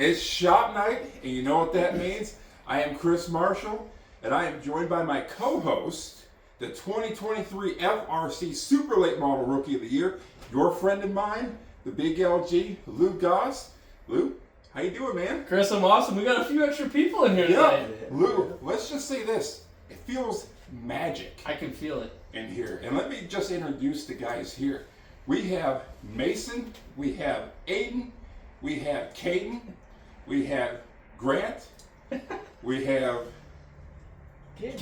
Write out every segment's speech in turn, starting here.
It's shop night, and you know what that means? I am Chris Marshall, and I am joined by my co-host, the 2023 FRC Super Late Model Rookie of the Year, your friend of mine, the big LG, Lou Goss. Lou, how you doing, man? Chris, I'm awesome. We got a few extra people in here today. Lou, let's just say this. It feels magic. I can feel it. In here. And let me just introduce the guys here. We have Masyn, we have Aiden, we have Kaden, we have Grant, we have Kaden.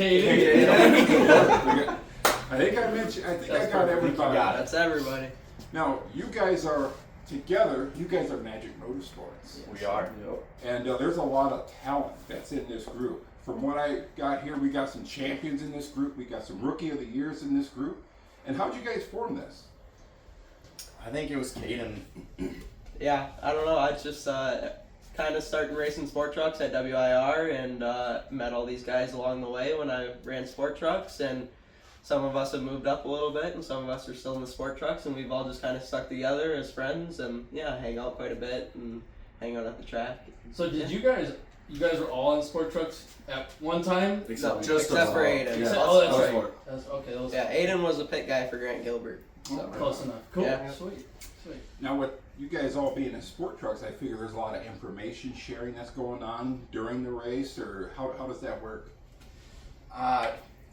I think I got everybody. Yeah, that's everybody. Now, you guys are together, you guys are MAGCK Motorsports. Yes. We are. And there's a lot of talent that's in this group. From what I got here, we got some champions in this group. We got some Rookie of the Years in this group. And how'd you guys form this? I think it was Kaden. Yeah, I don't know. I just kind of started racing sport trucks at WIR and met all these guys along the way when I ran sport trucks. And some of us have moved up a little bit, and some of us are still in the sport trucks. And we've all just kind of stuck together as friends, and yeah, hang out quite a bit and hang out at the track. So did you guys were all in sport trucks at one time? Except for Aiden. Yeah. That's right. Yeah, Aiden was a pit guy for Grant Gilbert. So. Close enough. Cool. Yeah. Sweet. Now, with you guys all being in sport trucks, I figure there's a lot of information sharing that's going on during the race, or how does that work?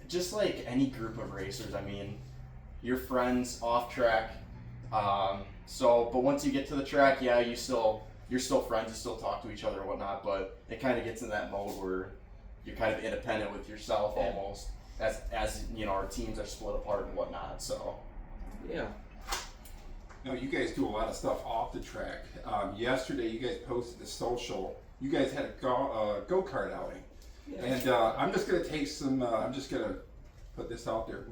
Just like any group of racers, I mean, you're friends off track. But once you get to the track, yeah, you're still friends, you still talk to each other and whatnot, but it kind of gets in that mode where you're kind of independent with yourself almost, as you know, our teams are split apart and whatnot, so. Yeah. Now, you guys do a lot of stuff off the track. Yesterday, you guys posted the social. You guys had a go-kart outing. Yeah. And I'm just going to take some, I'm just going to put this out there.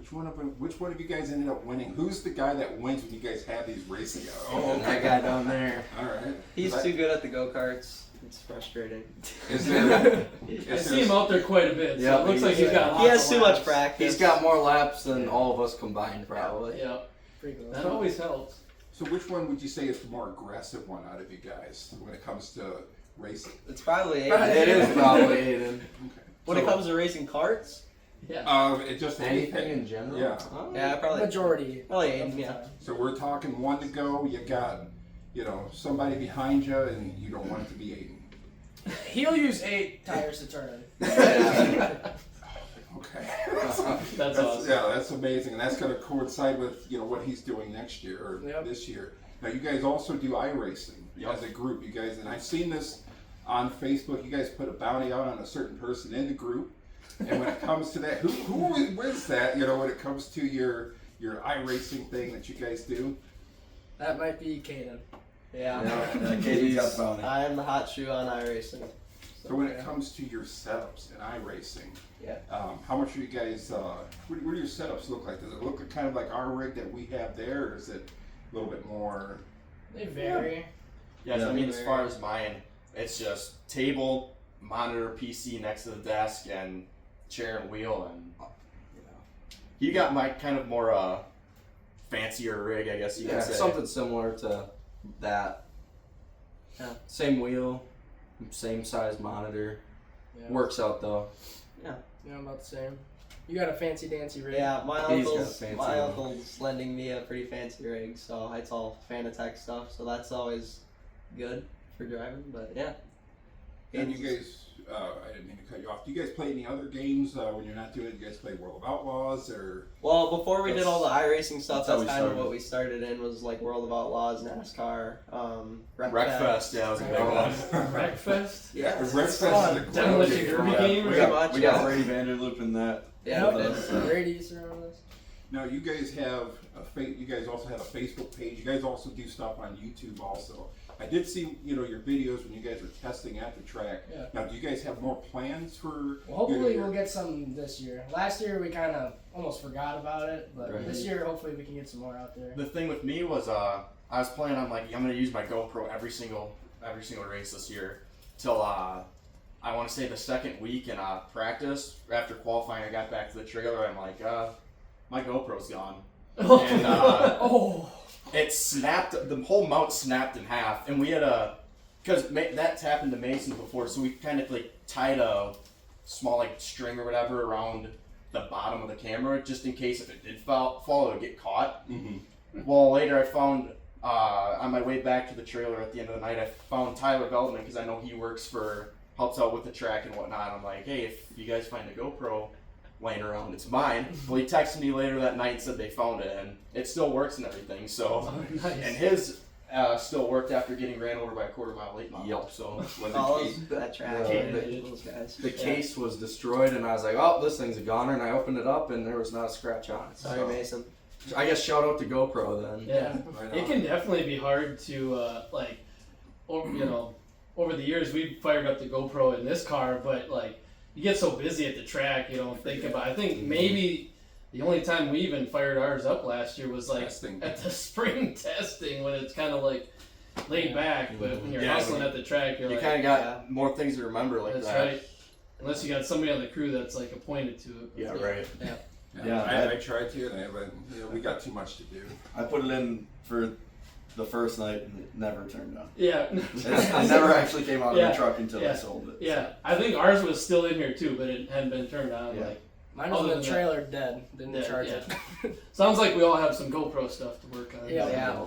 Which one of you guys ended up winning? Who's the guy that wins when you guys have these racing outs? Oh, okay. That guy down there. All right. He's too good at the go-karts. It's frustrating. Is there? I see him out there quite a bit. So it looks like he's got lots He has of too laps. much practice. He's got more laps than all of us combined, probably. Yeah. That always helps. So which one would you say is the more aggressive one out of you guys when it comes to racing? It's probably Aiden. It is probably Aiden. Okay. When it comes to racing karts? Yeah. It just Anything in general? Yeah. Yeah, probably. Majority. Probably Aiden, yeah. So we're talking one to go. You got, somebody behind you, and you don't want it to be Aiden. He'll use 8 tires to turn. Okay. That's awesome. Yeah, that's amazing, and that's going to coincide with what he's doing next year or this year. Now, you guys also do iRacing as a group. You guys, and I've seen this on Facebook. You guys put a bounty out on a certain person in the group, and when it comes to that, who wins that? When it comes to your iRacing thing that you guys do. That might be Kaden. Yeah. Katie's got the bounty. I am the hot shoe on iRacing. So when it comes to your setups in iRacing, how much are you guys? What do your setups look like? Does it look kind of like our rig that we have there, or is it a little bit more? They vary. Yes, I mean, as far as mine, it's just table, monitor, PC next to the desk, and chair and wheel, and you got my kind of more fancier rig, I guess you could say. Something similar to that. Yeah. Same wheel, same size monitor. Yeah. Works out though. Yeah. Yeah, about the same. You got a fancy dancy rig. Yeah, my He's got a uncle's fancy my one. uncle's lending me a pretty fancy rig, so it's all Fanatec stuff. So that's always good for driving. But yeah. And you guys, I didn't mean to cut you off. Do you guys play any other games when you're not doing it? Do you guys play World of Outlaws or? Well, before we did all the iRacing stuff, that's how that's we kind of started. what we started in was like World of Outlaws, NASCAR, Wreckfest, yeah, was a big one. Wreckfest? Yeah. Wreckfest is a Demolition great Derby game. game? We Pretty got much, we got Brady Vanderloop in that. Yeah. Brady's around us. Now you guys have you guys also have a Facebook page. You guys also do stuff on YouTube also. I did see your videos when you guys were testing at the track. Yeah. Now do you guys have more plans for? Well, hopefully we'll get some this year. Last year we kind of almost forgot about it, but this year hopefully we can get some more out there. The thing with me was I was planning on I'm gonna use my GoPro every single race this year till I want to say the second week in practice after qualifying. I got back to the trailer. I'm like, my GoPro's gone, and it snapped. The whole mount snapped in half, and we had a because that's happened to Masyn before, so we kind of like tied a small like string or whatever around the bottom of the camera just in case if it did fall it would get caught. Mm-hmm. Well, later I found on my way back to the trailer at the end of the night, I found Tyler Veldman because I know he helps out with the track and whatnot. I'm like, hey, if you guys find a GoPro laying around, it's mine. Well, he texted me later that night and said they found it and it still works and everything. So, Nice. and his still worked after getting ran over by a quarter-mile late model. Yep. So Follows that track. Yeah. Those guys. The case was destroyed, and I was like, "Oh, this thing's a goner." And I opened it up, and there was not a scratch on it. Sorry, So, Masyn. I guess shout out to GoPro then. Yeah. Right It on. can definitely be hard to over the years we've fired up the GoPro in this car, but like you get so busy at the track, you don't think about. I think maybe the only time we even fired ours up last year was like Testing. at the spring testing when it's kind of like laid back, but when you're Yeah, hustling at the track, you're you like, kind of got more things to remember like that's that. right. Unless you got somebody on the crew that's like appointed to it. Yeah, right. Yeah, I tried to, but we got too much to do. I put it in for the first night, and it never turned on. Yeah. I never actually came out of Yeah. the truck until Yeah. I sold it. Yeah, I think ours was still in here too, but it hadn't been turned on. Yeah. Like, Mine was Other in the than trailer dead. Didn't Dead, charge yeah. it. sounds like we all have some GoPro stuff to work on. Yeah. Yeah.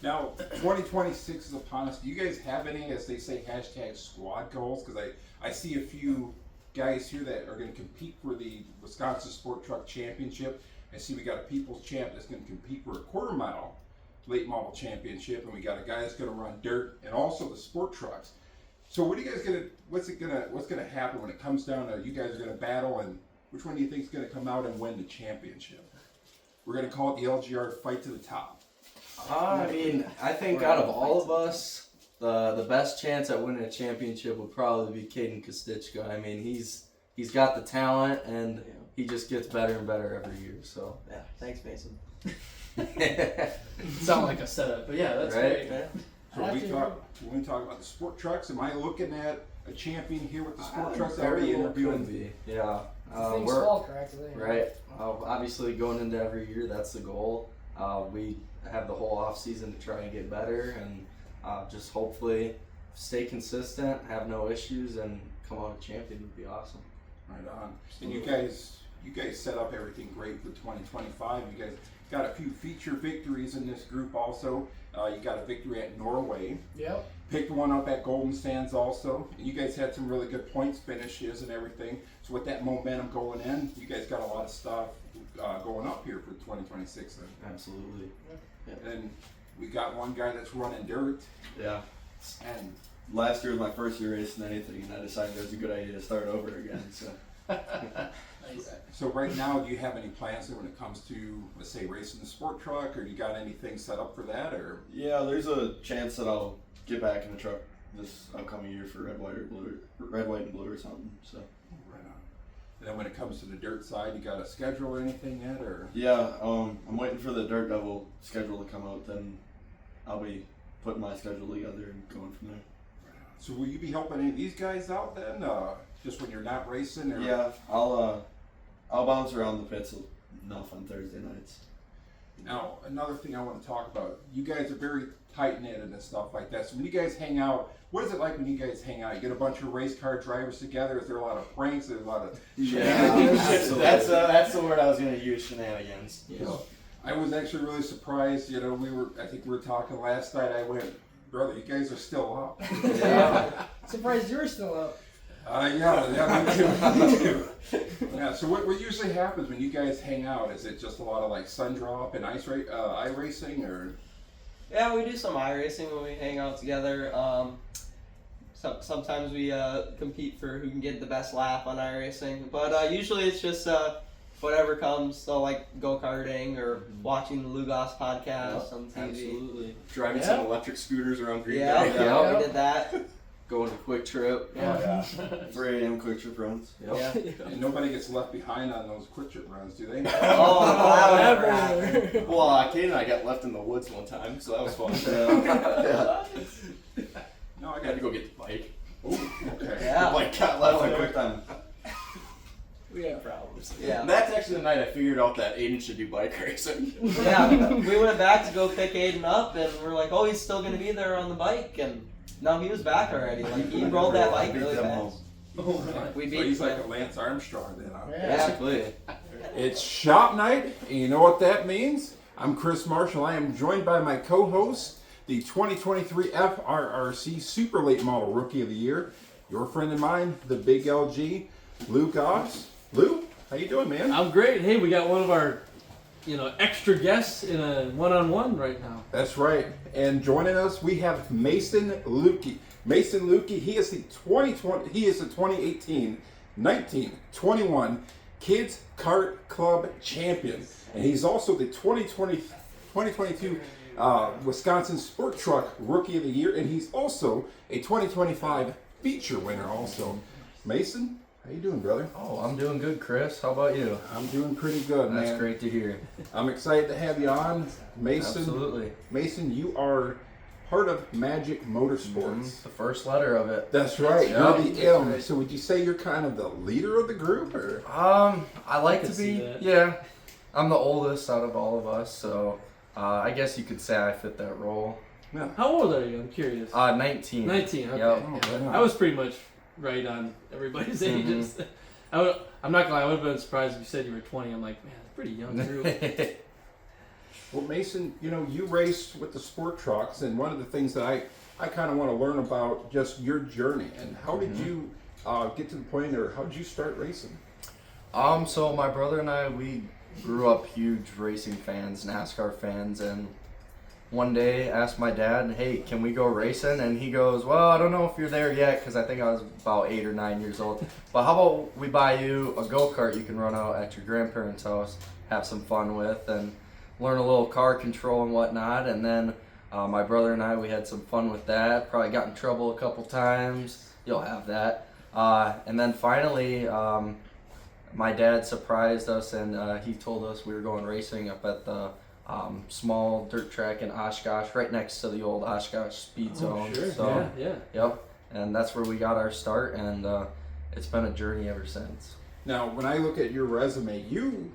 Now, 2026 is upon us. Do you guys have any, as they say, hashtag squad goals? Because I see a few guys here that are going to compete for the Wisconsin Sport Truck Championship. I see we got a People's Champ that's going to compete for a quarter-mile late model championship, and we got a guy that's going to run dirt and also the sport trucks. So what are you guys going to? What's going to happen when it comes down to you guys are going to battle, and which one do you think is going to come out and win the championship? We're going to call it the LGR Fight to the Top. I mean, I think out of all of us, the best chance at winning a championship would probably be Kaden Kashtichka. I mean, he's got the talent, and he just gets better and better every year. So Yeah. Thanks, Masyn. Sound like a setup, but yeah, that's Right? great. Yeah. So when we talk about the sport trucks, am I looking at a champion here with the sport trucks? Very Already well could interviewing. be. Yeah. Things We're fall correctly. right. Obviously, going into every year, that's the goal. We have the whole off season to try and get better, and just hopefully stay consistent, have no issues, and come out a champion would be awesome. Right on. And you guys set up everything great for 2025. You guys got a few feature victories in this group also. You got a victory at Norway. Yep. Picked one up at Golden Sands also. And you guys had some really good points finishes and everything. So with that momentum going in, you guys got a lot of stuff going up here for 2026 then. Absolutely. And we got one guy that's running dirt. Yeah. And Last year was my first year racing anything, and I decided it was a good idea to start over again. So Nice. so right now, do you have any plans when it comes to, let's say, racing the sport truck, or you got anything set up for that, or? yeah, there's a chance that I'll get back in the truck this upcoming year for red, white, and blue or something. So Right on. And then when it comes to the dirt side, you got a schedule or anything yet, or? yeah, I'm waiting for the Dirt Devil schedule to come out. Then I'll be putting my schedule together and going from there. So will you be helping any of these guys out then, just when you're not racing? Or? Yeah, I'll bounce around the pits enough on Thursday nights. Now, another thing I want to talk about, you guys are very tight-knit and stuff like that. So when you guys hang out, what is it like when you guys hang out? You get a bunch of race car drivers together? Is there a lot of pranks? Is there a lot of absolutely. That's the word I was gonna use, shenanigans. You know, I was actually really surprised. You know, I think we were talking last night. I went, brother, you guys are still up. Yeah. Surprised you were still up. Yeah, me too. Yeah. So what usually happens when you guys hang out? Is it just a lot of like sun drop and iRacing, or? Yeah, we do some iRacing when we hang out together. Sometimes we compete for who can get the best lap on iRacing, but usually it's just whatever comes. So like go-karting or watching the Goss podcast on TV. Absolutely. Driving some electric scooters around Green Yeah, Bay. yeah, we did that. Going to Quick Trip. Yeah. 3 a.m. Quick Trip runs. Yeah. And nobody gets left behind on those quick trip runs, do they? Oh, that would never happen. Well, Kaden and I got left in the woods one time, so that was fun. No, I I got had to go get the bike. Ooh, okay. The Yeah. bike got That's left a there. quick time. We have problems. Yeah. And that's actually the night I figured out that Aiden should do bike racing. Yeah, we went back to go pick Aiden up, and we're like, oh, he's still gonna be there on the bike, and No, he was back already. Like he rolled that bike Beat really them fast. all. We So beat. he's like a Lance Armstrong then, huh? Basically. It's shop night, and you know what that means? I'm Chris Marshall. I am joined by my co-host, the 2023 FRRC Super Late Model Rookie of the Year, your friend of mine, the Big LG, Lou Goss. Lou, how you doing, man? I'm great. Hey, we got one of our, extra guests in a one-on-one right now. That's right. And joining us, we have Masyn Lukey. Masyn Lukey, he is the 2018, 19, 21 Kids Kart Club champion. And he's also the 2022 Wisconsin Sport Truck Rookie of the Year. And he's also a 2025 feature winner also. Masyn, how you doing, brother? Oh, I'm doing good, Chris. How about you? I'm doing pretty good, man. That's great to hear. I'm excited to have you on. Masyn, Absolutely. Masyn, you are part of MAGCK Motorsports. The first letter of it. That's right. Yeah, You're the M. So would you say you're kind of the leader of the group, or? I like can to see be. that. Yeah, I'm the oldest out of all of us, so I guess you could say I fit that role. How old are you? I'm curious. 19. 19. Okay. Yep. Oh, right on. I was pretty much right on everybody's ages. I'm not gonna lie. I would have been surprised if you said you were 20. I'm like, man, that's pretty young group. Well, Masyn, you raced with the sport trucks, and one of the things that I kind of want to learn about just your journey and how did you get to the point, or how did you start racing? So my brother and I, we grew up huge racing fans, NASCAR fans, and one day asked my dad, hey, can we go racing? And he goes, well, I don't know if you're there yet, because I think I was about 8 or 9 years old. But how about we buy you a go-kart you can run out at your grandparents' house, have some fun with, and learn a little car control and whatnot. And then my brother and I, we had some fun with that. Probably got in trouble a couple times. You'll have that. And then finally, my dad surprised us, and he told us we were going racing up at the small dirt track in Oshkosh, right next to the old Oshkosh Speed Zone. Sure. So, Yeah. yep. And that's where we got our start, and it's been a journey ever since. Now, when I look at your resume, you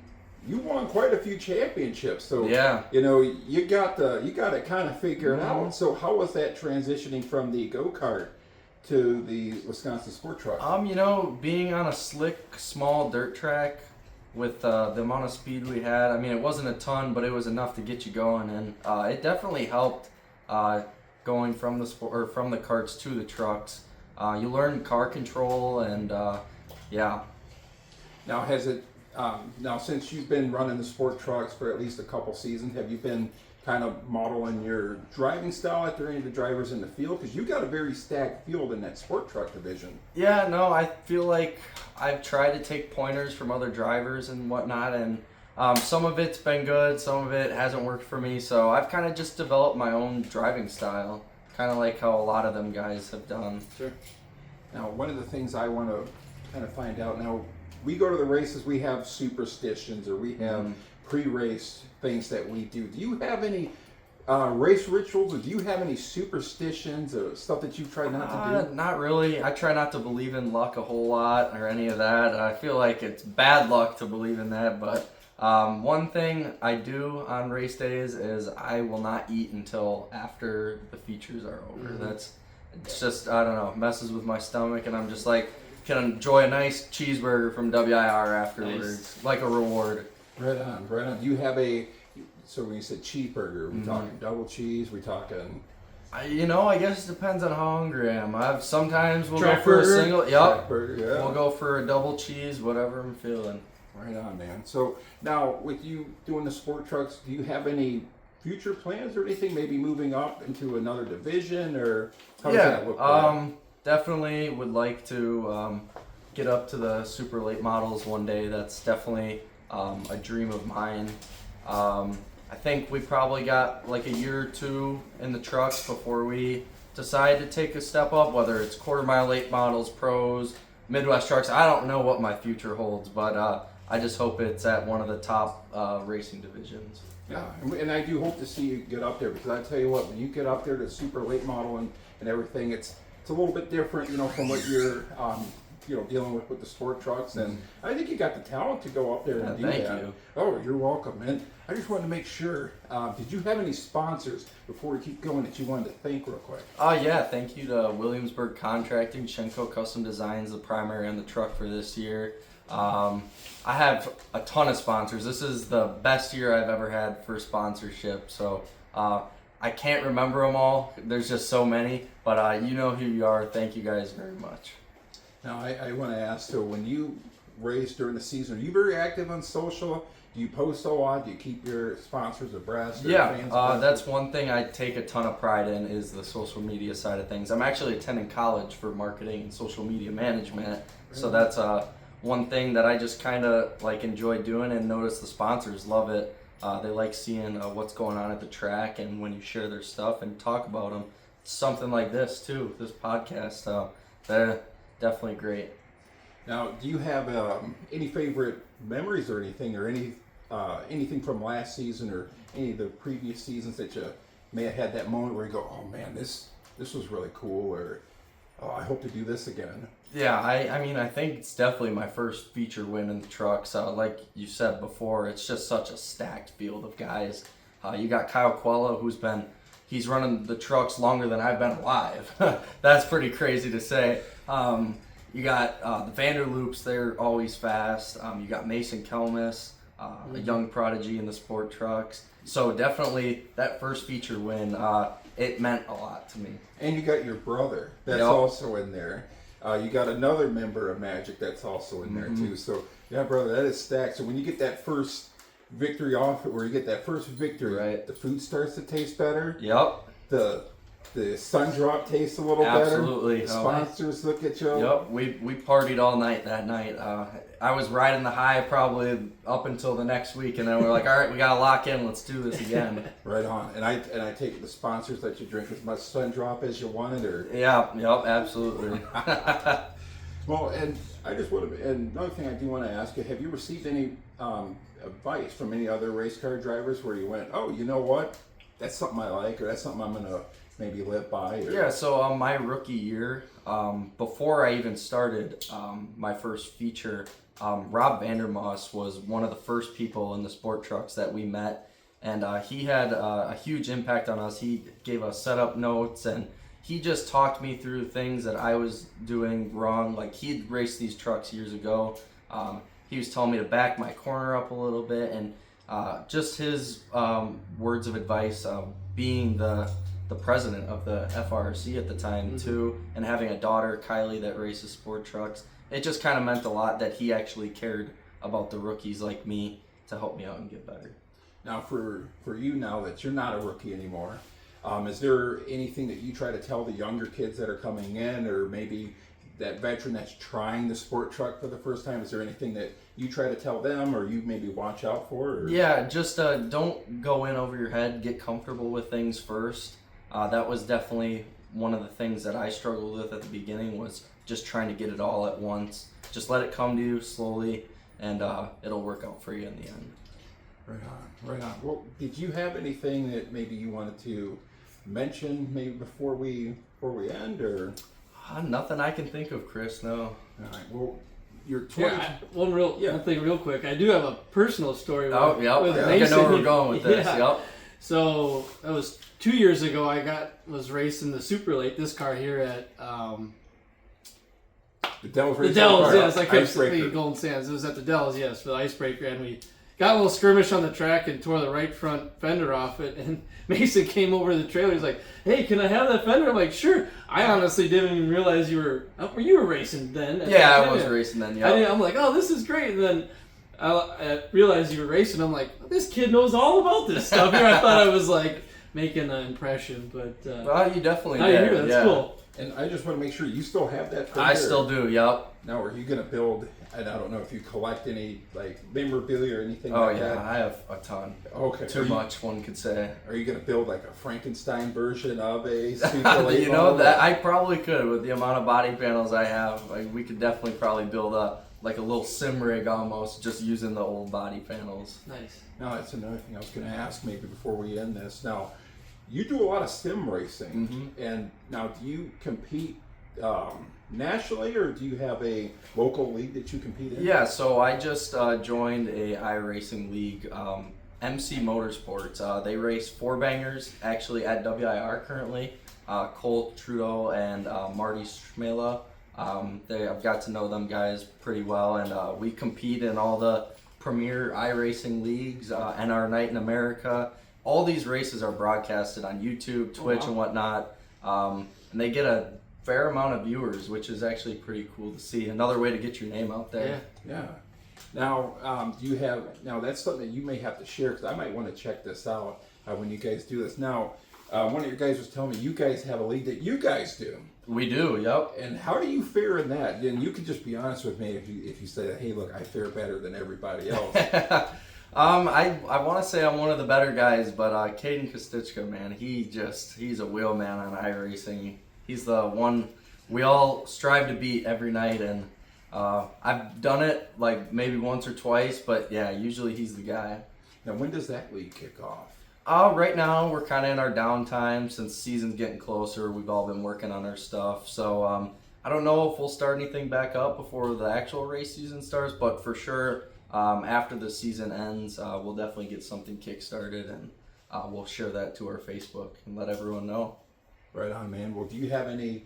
won quite a few championships. So Yeah. you got it kind of figured out. So how was that transitioning from the go-kart to the Wisconsin Sport Truck? Being on a slick, small dirt track with the amount of speed we had, it wasn't a ton, but it was enough to get you going, and it definitely helped going from the from the karts to the trucks. You learn car control, and yeah. Now, has it? Now, since you've been running the sport trucks for at least a couple seasons, have you been kind of modeling your driving style after any of the drivers in the field? Because you got a very stacked field in that sport truck division. Yeah, no, I feel like I've tried to take pointers from other drivers and whatnot, and some of it's been good, some of it hasn't worked for me, so I've kind of just developed my own driving style, kind of like how a lot of them guys have done. Sure. Now, one of the things I want to kind of find out now, we go to the races, we have superstitions, or we have pre-race things that we do. Do you have any race rituals, or do you have any superstitions or stuff that you try not to do? Not really. I try not to believe in luck a whole lot or any of that. I feel like it's bad luck to believe in that, but one thing I do on race days is I will not eat until after the features are over. It's just, I don't know, messes with my stomach, and I'm just like, can enjoy a nice cheeseburger from WIR afterwards, like a reward. Right on, right on. Do you have so when you said cheeseburger, we talking double cheese, we talking... I guess it depends on how hungry I am. Sometimes we'll Track go for burger? a single, Track burger, yeah. we'll go for a double cheese, whatever I'm feeling. Right on, man. So now, with you doing the sport trucks, do you have any future plans or anything? Maybe moving up into another division, or how does that look like? Definitely would like to get up to the super late models one day. That's definitely a dream of mine. I think we probably got like a year or two in the trucks before we decide to take a step up, whether it's quarter mile late models, pros, Midwest trucks. I don't know what my future holds, but I just hope it's at one of the top racing divisions. Yeah, and I do hope to see you get up there, because I tell you what, when you get up there to super late model and everything, it's a little bit different, from what you're dealing with the sport trucks, and I think you got the talent to go up there and do thank that. you. Oh, you're welcome. And I just wanted to make sure, did you have any sponsors before we keep going that you wanted to thank real quick? Yeah, thank you to Williamsburg Contracting, Shenko Custom Designs, the primary on the truck for this year. I have a ton of sponsors. This is the best year I've ever had for sponsorship, so I can't remember them all. There's just so many, but you know who you are. Thank you guys very much. Now, I want to ask, so when you race during the season, are you very active on social? Do you post a lot? Do you keep your sponsors abreast? Yeah, fans abreast? that's one thing I take a ton of pride in is the social media side of things. I'm actually attending college for marketing and social media management, so that's one thing that I just kind of like enjoy doing, and notice the sponsors love it. They like seeing what's going on at the track, and when you share their stuff and talk about them. Something like this too, this podcast, they're definitely great. Now, do you have any favorite memories or anything, or anything from last season or any of the previous seasons that you may have had that moment where you go, oh man, this was really cool, or oh, I hope to do this again? Yeah, I mean, I think it's definitely my first feature win in the trucks. Like you said before, it's just such a stacked field of guys. You got Kyle Quella, he's running the trucks longer than I've been alive. That's pretty crazy to say. You got the Vanderloops, they're always fast. You got Masyn Kelmis, a young prodigy in the sport trucks. So definitely that first feature win, it meant a lot to me. And you got your brother that's also in there. You got another member of MAGCK that's also in there too. So yeah, brother, that is stacked. So when you get that first victory off, or you get that first victory, right, the food starts to taste better. Yep. The sun drop tastes a little Absolutely. better. The sponsors look at you. Yep, we partied all night that night. I was riding the high probably up until the next week, and then we're like, all right, we gotta lock in. Let's do this again. Right on. And I take the sponsors let you drink as much sun drop as you wanted, or yeah, yep, absolutely. Well, and I just want to, and another thing I do want to ask you: have you received any advice from any other race car drivers where you went, oh, you know what, that's something I like, or that's something I'm gonna maybe live by? Or... Yeah, so my rookie year, before I even started my first feature, Rob Vandermoss was one of the first people in the sport trucks that we met, and he had a huge impact on us. He gave us setup notes, and he just talked me through things that I was doing wrong. Like, he'd raced these trucks years ago. He was telling me to back my corner up a little bit, and just his words of advice, being the president of the FRC at the time too, and having a daughter, Kylie, that races sport trucks. It just kind of meant a lot that he actually cared about the rookies like me to help me out and get better. Now, for you, now that you're not a rookie anymore, is there anything that you try to tell the younger kids that are coming in, or maybe that veteran that's trying the sport truck for the first time? Is there anything that you try to tell them, or you maybe watch out for? Or? Yeah, just don't go in over your head. Get comfortable with things first. That was definitely one of the things that I struggled with at the beginning, was just trying to get it all at once. Just let it come to you slowly, and it'll work out for you in the end. Right on, right on. Well, did you have anything that maybe you wanted to mention maybe before we end, or? Nothing I can think of, Chris, no. All right, well, you're 20. One thing real quick. I do have a personal story with, with Masyn. I know where we're going with this, Yep. So, that was 2 years ago. I was racing the Super Late, this car here at The Dells, yes. I kept thinking Golden Sands. It was at the Dells, yes, for the icebreaker, and we got a little skirmish on the track and tore the right front fender off it, and Masyn came over the trailer. He's like, hey, can I have that fender? I'm like, sure. I honestly didn't even realize you were racing then. Yeah, I was racing then, yeah. I'm like, oh, this is great. And then I realized you were racing. I'm like, this kid knows all about this stuff here. I thought I was like making an impression, but well, you definitely did. That's cool. And I just want to make sure you still have that fender. I still do, yep. Now, are you going to build, and I don't know if you collect any like memorabilia or anything Oh like yeah, that? I have a ton. Okay. Too much, one could say. Are you going to build like a Frankenstein version of a Super Late? You know, that I probably could with the amount of body panels I have. Like, we could definitely probably build like a little sim rig almost, just using the old body panels. Nice. Now, that's another thing I was going to ask maybe before we end this. Now, you do a lot of sim racing, and now do you compete nationally, or do you have a local league that you compete in? Yeah, so I just joined a iRacing league, MAGCK Motorsports. They race four-bangers actually at WIR currently. Colt Trudeau and Marty Schmela. I've got to know them guys pretty well, and we compete in all the premier iRacing leagues, NR Night in America. All these races are broadcasted on YouTube, Twitch, and whatnot, and they get a fair amount of viewers, which is actually pretty cool to see. Another way to get your name out there. Yeah. Now, do you have? Now that's something that you may have to share, because I might want to check this out when you guys do this. Now, one of your guys was telling me you guys have a league that you guys do. We do, yep. And how do you fare in that? And you can just be honest with me if you say, hey, look, I fare better than everybody else. I want to say I'm one of the better guys, but Kaden Kashtichka, man, he's a wheel man on iRacing. He's the one we all strive to beat every night, and I've done it like maybe once or twice, but yeah, usually he's the guy. Now, when does that league kick off? Right now we're kind of in our downtime since season's getting closer. We've all been working on our stuff, so I don't know if we'll start anything back up before the actual race season starts, but for sure after the season ends, we'll definitely get something kick-started, and we'll share that to our Facebook and let everyone know. Right on, man. Well, do you have any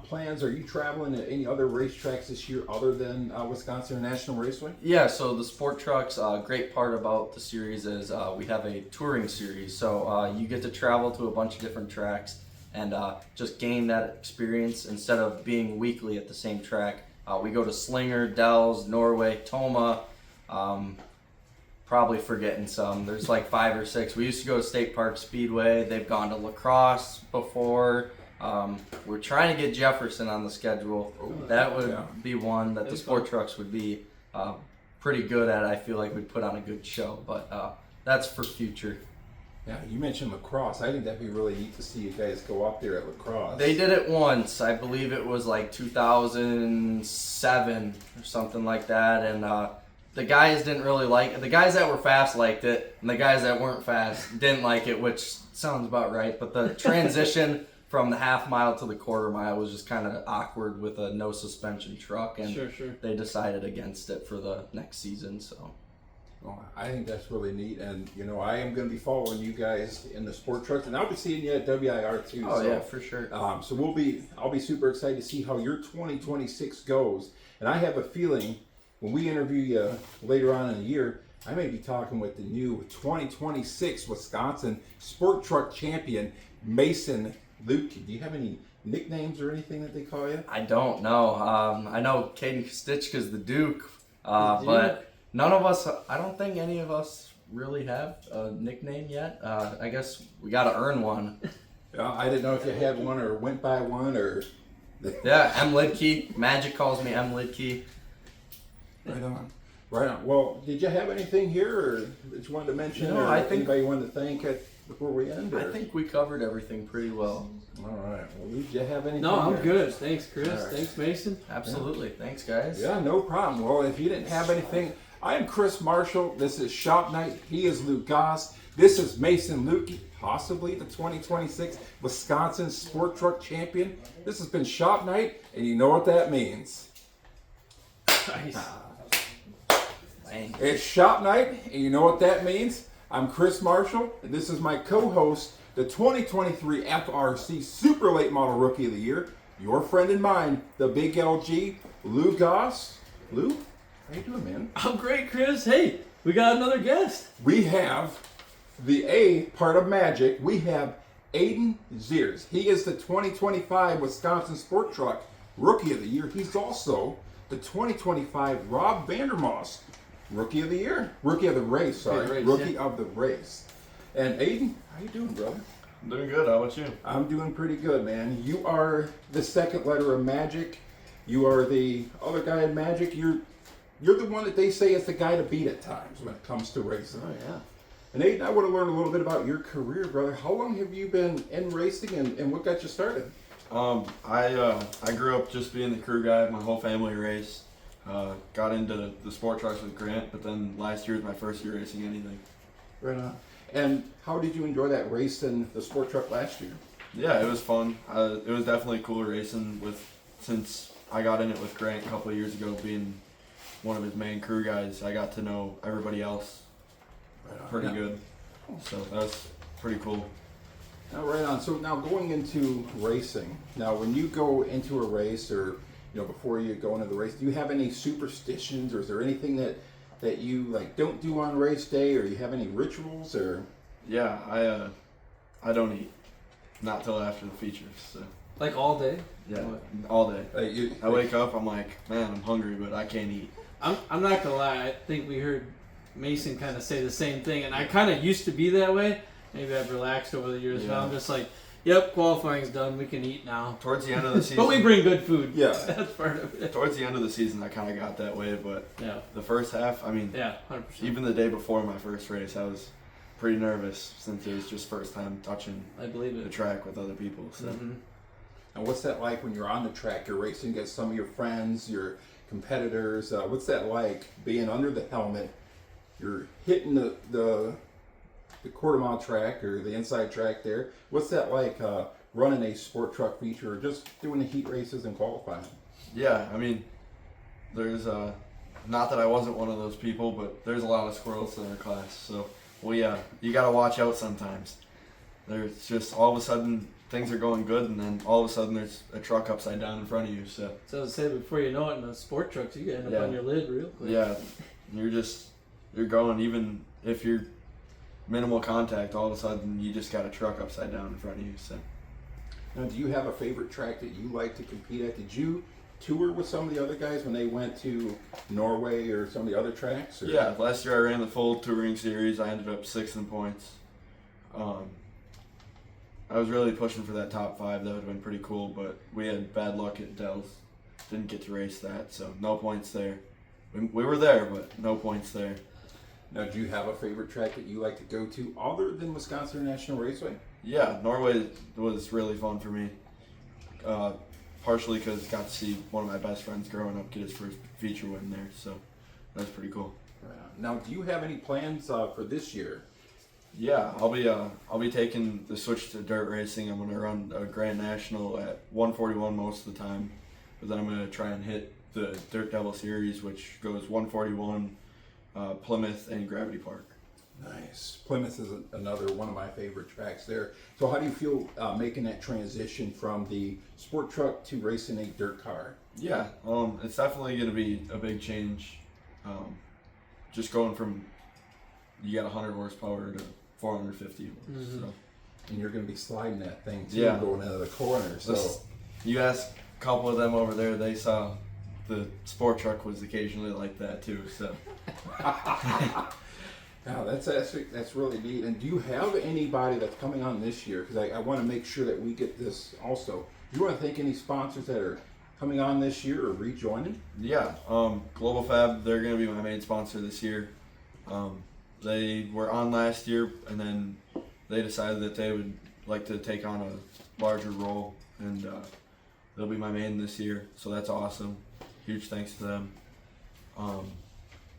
plans? Are you traveling to any other racetracks this year other than Wisconsin International Raceway? Yeah, so the Sport Trucks, great part about the series is we have a touring series. So you get to travel to a bunch of different tracks and just gain that experience instead of being weekly at the same track. We go to Slinger, Dells, Norway, Toma, probably forgetting some. There's like 5 or 6. We used to go to State Park Speedway. They've gone to La Crosse before. We're trying to get Jefferson on the schedule. That would be one that the Sport Trucks would be pretty good at. I feel like we'd put on a good show, but that's for future. Yeah, you mentioned La Crosse. I think that'd be really neat to see you guys go up there at La Crosse. They did it once. I believe it was like 2007 or something like that, and the guys didn't really like it. The guys that were fast liked it, and the guys that weren't fast didn't like it, which sounds about right. But the transition from the half mile to the quarter mile was just kind of awkward with a no suspension truck, and they decided against it for the next season. So, well, I think that's really neat, and I am going to be following you guys in the Sport Trucks, and I'll be seeing you at WIR too. Oh yeah, for sure. So I'll be super excited to see how your 2026 goes, and I have a feeling when we interview you later on in the year, I may be talking with the new 2026 Wisconsin Sport Truck Champion, Masyn Lukey. Do you have any nicknames or anything that they call you? I don't know. I know Kaden Kashtichka's the Duke, but none of us, I don't think any of us really have a nickname yet. I guess we got to earn one. I didn't know if you had one or went by one or... Yeah, M. Lidkey. Magic calls me M. Lidkey. Right on. Right on. Well, did you have anything here or that you wanted to mention? No, or I think anybody you wanted to thank before we end? Or? I think we covered everything pretty well. All right. Well, did you have anything? No, I'm here? good. Thanks, Chris. Right. Thanks, Masyn. Absolutely. Yeah. Thanks, guys. Yeah, no problem. Well, if you didn't have anything, I am Chris Marshall. This is Shop Night. He is Luke Goss. This is Masyn Lukey, possibly the 2026 Wisconsin Sport Truck Champion. This has been Shop Night, and you know what that means. Nice. It's Shop Night, and you know what that means. I'm Chris Marshall, and this is my co-host, the 2023 FRC Super Late Model Rookie of the Year, your friend and mine, the Big LG, Lou Goss. Lou, how you doing, man? I'm great, Chris. Hey, we got another guest. We have the A part of MAGCK. We have Aiden Zir. He is the 2025 Wisconsin Sport Truck Rookie of the Year. He's also the 2025 Rob Vandermoss Rookie of the Year. Rookie of the Race, sorry. Rookie of the Race. And Aiden, how you doing, brother? I'm doing good. How about you? I'm doing pretty good, man. You are the second letter of MAGCK. You are the other guy in MAGCK. You're the one that they say is the guy to beat at times when it comes to racing. Oh, yeah. And Aiden, I want to learn a little bit about your career, brother. How long have you been in racing, and what got you started? I grew up just being the crew guy. My whole family raced. Got into the sport trucks with Grant, but then last year was my first year racing anything. Right on. And how did you enjoy that race in the sport truck last year? Yeah, it was fun. It was definitely cool racing with since I got in it with Grant a couple of years ago, being one of his main crew guys, I got to know everybody else pretty good. So that's pretty cool. Now, right on. So now going into racing. Now, when you go into a race, or before you go into the race, do you have any superstitions, or is there anything that you like don't do on race day, or you have any rituals, or? Yeah, I don't eat, not till after the features. So. Like all day? Yeah, all day. I wake up, I'm like, man, I'm hungry, but I can't eat. I'm not gonna lie. I think we heard Masyn kind of say the same thing, and I kind of used to be that way. Maybe I've relaxed over the years, but I'm just like, yep, qualifying's done. We can eat now. Towards the end of the season. But we bring good food. Yeah. That's part of it. Towards the end of the season, I kind of got that way, but the first half, I mean, 100%. Even the day before my first race, I was pretty nervous since it was just first time touching the track with other people. So. Mm-hmm. And what's that like when you're on the track, you're racing against some of your friends, your competitors? What's that like being under the helmet? You're hitting the quarter mile track or the inside track there. What's that like running a sport truck feature or just doing the heat races and qualifying? Yeah, I mean, there's not that I wasn't one of those people, but there's a lot of squirrels in our class. So you got to watch out sometimes. There's just all of a sudden things are going good, and then all of a sudden there's a truck upside down in front of you. So I was saying, before you know it, in the sport trucks, you end up on your lid real quick. Yeah, you're going, even if you're minimal contact, all of a sudden you just got a truck upside down in front of you. So now, do you have a favorite track that you like to compete at? Did you tour with some of the other guys when they went to Norway or some of the other tracks? Or? Yeah, last year I ran the full touring series. I ended up 6th in points. I was really pushing for that top 5. That would have been pretty cool, but we had bad luck at Dells. Didn't get to race that, so no points there. We were there, but no points there. Now, do you have a favorite track that you like to go to other than Wisconsin International Raceway? Yeah, Norway was really fun for me. Partially because I got to see one of my best friends growing up get his first feature win there, so that's pretty cool. Now, do you have any plans for this year? Yeah, I'll be taking the switch to dirt racing. I'm gonna run a Grand National at 141 most of the time, but then I'm gonna try and hit the Dirt Devil Series, which goes 141, Plymouth, and Gravity Park. Nice. Plymouth is another one of my favorite tracks there. So how do you feel making that transition from the sport truck to racing a dirt car? Yeah, it's definitely going to be a big change. Just going from, you got 100 horsepower to 450. Mm-hmm. So. And you're going to be sliding that thing too, going out of the corner. So you ask a couple of them over there, they saw the sport truck was occasionally like that too. So. Wow, that's really neat. And do you have anybody that's coming on this year? Because I want to make sure that we get this also. Do you want to thank any sponsors that are coming on this year or rejoining? Yeah, Global Fab, they're going to be my main sponsor this year. They were on last year, and then they decided that they would like to take on a larger role, and they'll be my main this year, so that's awesome. Huge thanks to them.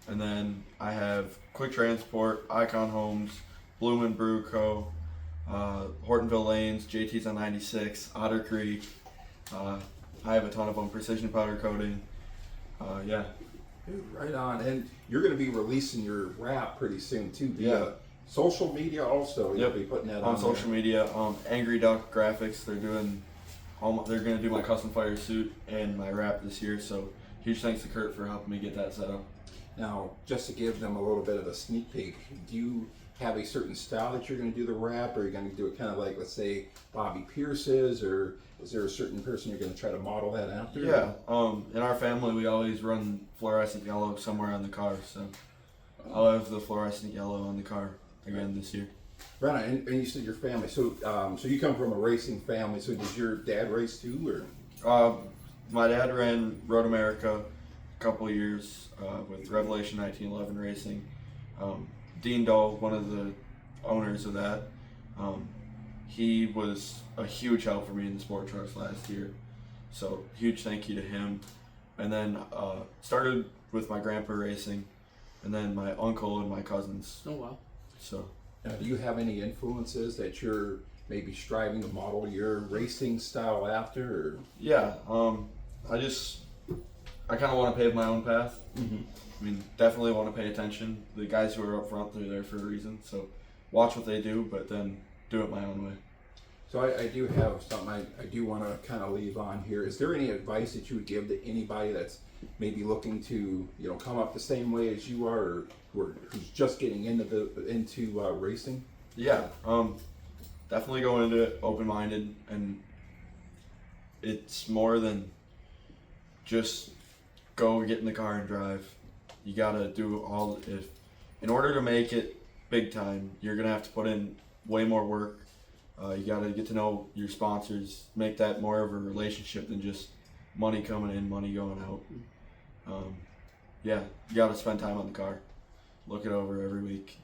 And then I have Quick Transport, Icon Homes, Bloom & Brew Co., Hortonville Lanes, JT's on 96, Otter Creek. I have a ton of them, Precision Powder Coating. Yeah. Dude, right on. And you're going to be releasing your wrap pretty soon too. Yeah. Social media also. You'll be putting that on social media. Angry Duck Graphics. They're going to do my custom fire suit and my wrap this year. So huge thanks to Kurt for helping me get that set up. Now, just to give them a little bit of a sneak peek, do you have a certain style that you're going to do the wrap, or are you going to do it kind of like, let's say, Bobby Pierce's, or is there a certain person you're going to try to model that after? Yeah, in our family, we always run fluorescent yellow somewhere on the car, so I'll have the fluorescent yellow on the car again this year. Right, and you said your family, so so you come from a racing family, so did your dad race too, or? My dad ran Road America a couple of years with Revelation 1911 Racing. Dean Doe, one of the owners of that, he was a huge help for me in the sport trucks last year. So huge thank you to him. And then started with my grandpa racing, and then my uncle and my cousins. Oh wow! So. Now, do you have any influences that you're maybe striving to model your racing style after? Or? Yeah, I kind of want to pave my own path. Mm-hmm. I mean, definitely want to pay attention. The guys who are up front, they're there for a reason. So watch what they do, but then do it my own way. So I do have something I do want to kind of leave on here. Is there any advice that you would give to anybody that's maybe looking to, you know, come up the same way as you are, or who's just getting into racing? Yeah, definitely go into it open-minded, and it's more than just go get in the car and drive. You gotta do in order to make it big time, you're gonna have to put in way more work. You gotta get to know your sponsors, make that more of a relationship than just money coming in, money going out. Yeah, you gotta spend time on the car, look it over every week.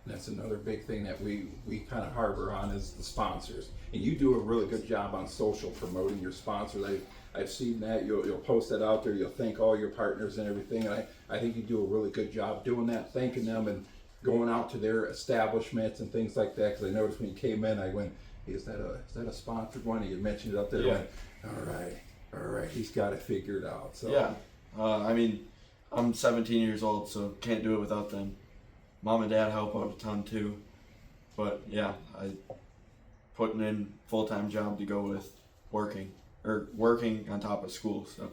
That's another big thing that we kind of harbor on is the sponsors, and you do a really good job on social promoting your sponsors. I've seen that you'll post that out there. You'll thank all your partners and everything, and I think you do a really good job doing that, thanking them and going out to their establishments and things like that. Because I noticed when you came in, I went, "Is that a sponsored one?" And you mentioned it up there. Yeah. I went, all right, he's got it figured out. So yeah, I mean, I'm 17 years old, so can't do it without them. Mom and Dad help out a ton too, but yeah, I putting in full-time job to go with working on top of school. So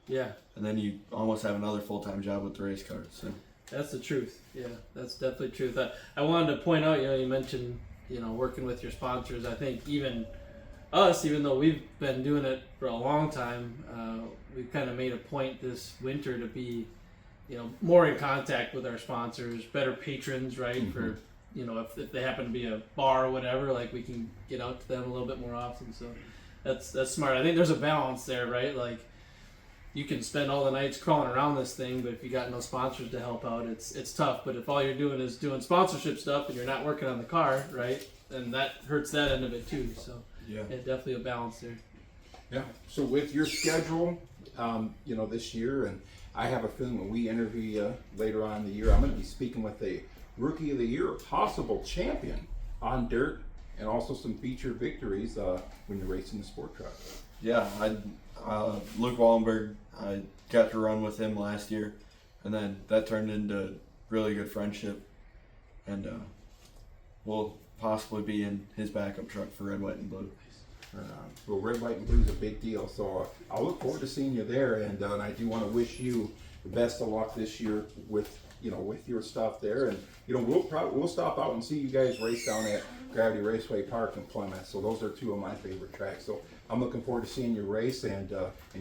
Yeah. and then you almost have another full-time job with the race cars. So That's the truth. Yeah, that's definitely truth. I wanted to point out, you mentioned, working with your sponsors. I think even us, even though we've been doing it for a long time, we've kind of made a point this winter to be, more in contact with our sponsors, better patrons, right? Mm-hmm. For, if they happen to be a bar or whatever, like we can get out to them a little bit more often. So that's smart. I think there's a balance there, right? Like, you can spend all the nights crawling around this thing, but if you got no sponsors to help out, it's tough. But if all you're doing is doing sponsorship stuff and you're not working on the car, right, then that hurts that end of it too. So yeah, definitely a balance there. Yeah. So with your schedule, this year, and I have a feeling when we interview you later on in the year, I'm going to be speaking with a Rookie of the Year, a possible champion on dirt, and also some feature victories when you're racing the sport truck. Yeah, Luke Wallenberg, I got to run with him last year, and then that turned into really good friendship, and we'll possibly be in his backup truck for Red, White, and Blue. Well, Red, White, and Blue is a big deal, so I'll look forward to seeing you there, and I do want to wish you the best of luck this year with your stuff there, and we'll stop out and see you guys race down at Gravity Raceway Park in Plymouth. So those are two of my favorite tracks. So I'm looking forward to seeing you race, and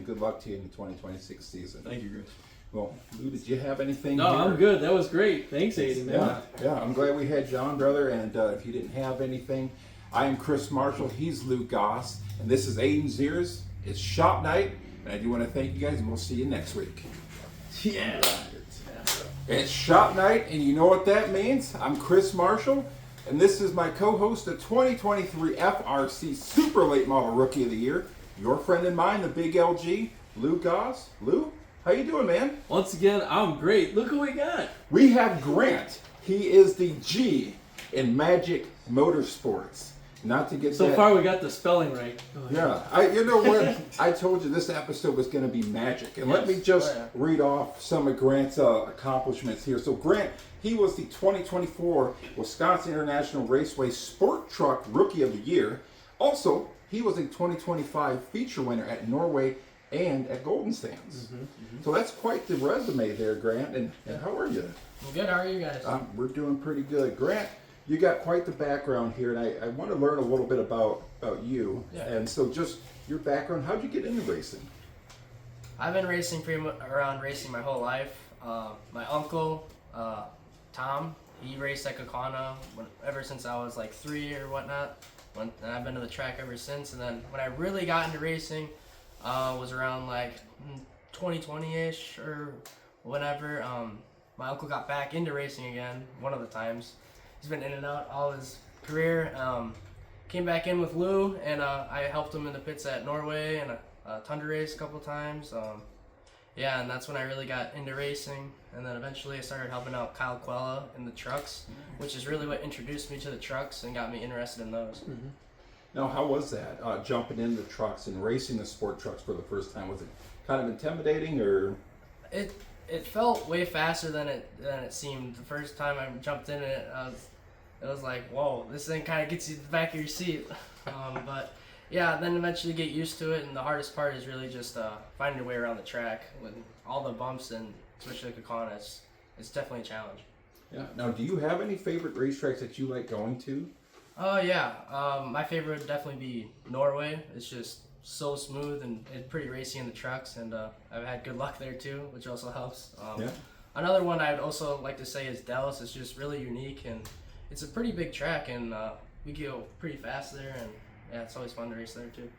good luck to you in the 2026 season. Thank you, Chris. Well, Lou, did you have anything? No, here? I'm good. That was great. Thanks, Aiden. Man. Yeah, I'm glad we had John, brother. And if you didn't have anything, I am Chris Marshall. He's Lou Goss, and this is Aiden Zir's. It's shop night, and I do want to thank you guys, and we'll see you next week. Yeah. It's shop night, and you know what that means. I'm Chris Marshall, and this is my co-host, the 2023 FRC Super Late Model Rookie of the Year, your friend and mine, the Big LG, Lou Goss. Lou, how you doing, man? Once again, I'm great. Look who we got. We have Grant. He is the G in MAGCK Motorsports. Not to get so far, we got the spelling right. Yeah, you know what? I told you this episode was going to be magic. And let me just read off some of Grant's accomplishments here. So Grant, he was the 2024 Wisconsin International Raceway Sport Truck Rookie of the Year. Also, he was a 2025 feature winner at Norway and at Golden Sands. So that's quite the resume there, Grant. And how are you? I'm good. How are you guys? We're doing pretty good. Grant, you got quite the background here, and I want to learn a little bit about you. Yeah. And so just your background, how'd you get into racing? I've been racing around racing my whole life. My uncle, Tom, he raced at Kakana ever since I was like 3 or whatnot. And I've been to the track ever since. And then when I really got into racing was around like 2020-ish or whenever. My uncle got back into racing again one of the times. He's been in and out all his career. Came back in with Lou, and I helped him in the pits at Norway and a Tundra race a couple times. And that's when I really got into racing. And then eventually I started helping out Kyle Quella in the trucks, which is really what introduced me to the trucks and got me interested in those. Now, how was that, jumping into trucks and racing the sport trucks for the first time? Was it kind of intimidating, or? It felt way faster than it seemed. The first time I jumped in it, it was like, whoa, this thing kind of gets you to the back of your seat. But yeah, then eventually get used to it, and the hardest part is really just finding your way around the track with all the bumps, and especially like Kakana, it's definitely a challenge. Yeah. Now, do you have any favorite racetracks that you like going to? Yeah. My favorite would definitely be Norway. It's just so smooth and it's pretty racy in the trucks, and I've had good luck there too, which also helps. Yeah. Another one I'd also like to say is Dallas. It's just really unique, and it's a pretty big track, and we go pretty fast there, and yeah, it's always fun to race there too.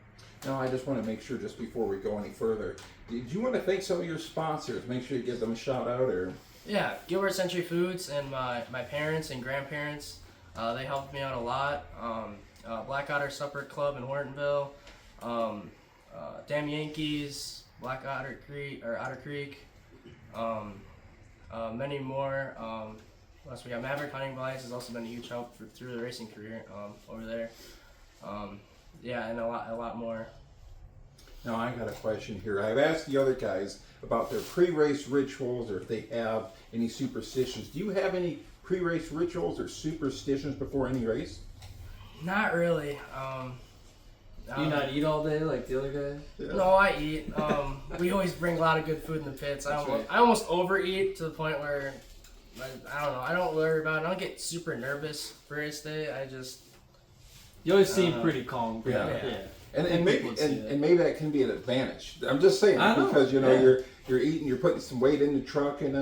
Now, I just want to make sure, just before we go any further, did you want to thank some of your sponsors? Make sure you give them a shout out, or? Yeah, Gilbert Century Foods and my parents and grandparents, they helped me out a lot. Black Otter Supper Club in Hortonville, Damn Yankees, Black Otter Creek, many more. What else we got? Maverick Hunting Blinds has also been a huge help through the racing career over there. Yeah, and a lot more. Now, I got a question here. I've asked the other guys about their pre-race rituals, or if they have any superstitions. Do you have any pre-race rituals or superstitions before any race? Not really. Do you not eat all day like the other guys? Yeah. No, I eat. We always bring a lot of good food in the pits. I almost overeat to the point where I don't know. I don't worry about it. I don't get super nervous for race day. You always seem pretty calm. Yeah. And maybe that can be an advantage. I'm just saying, because you're eating, you're putting some weight in the truck, and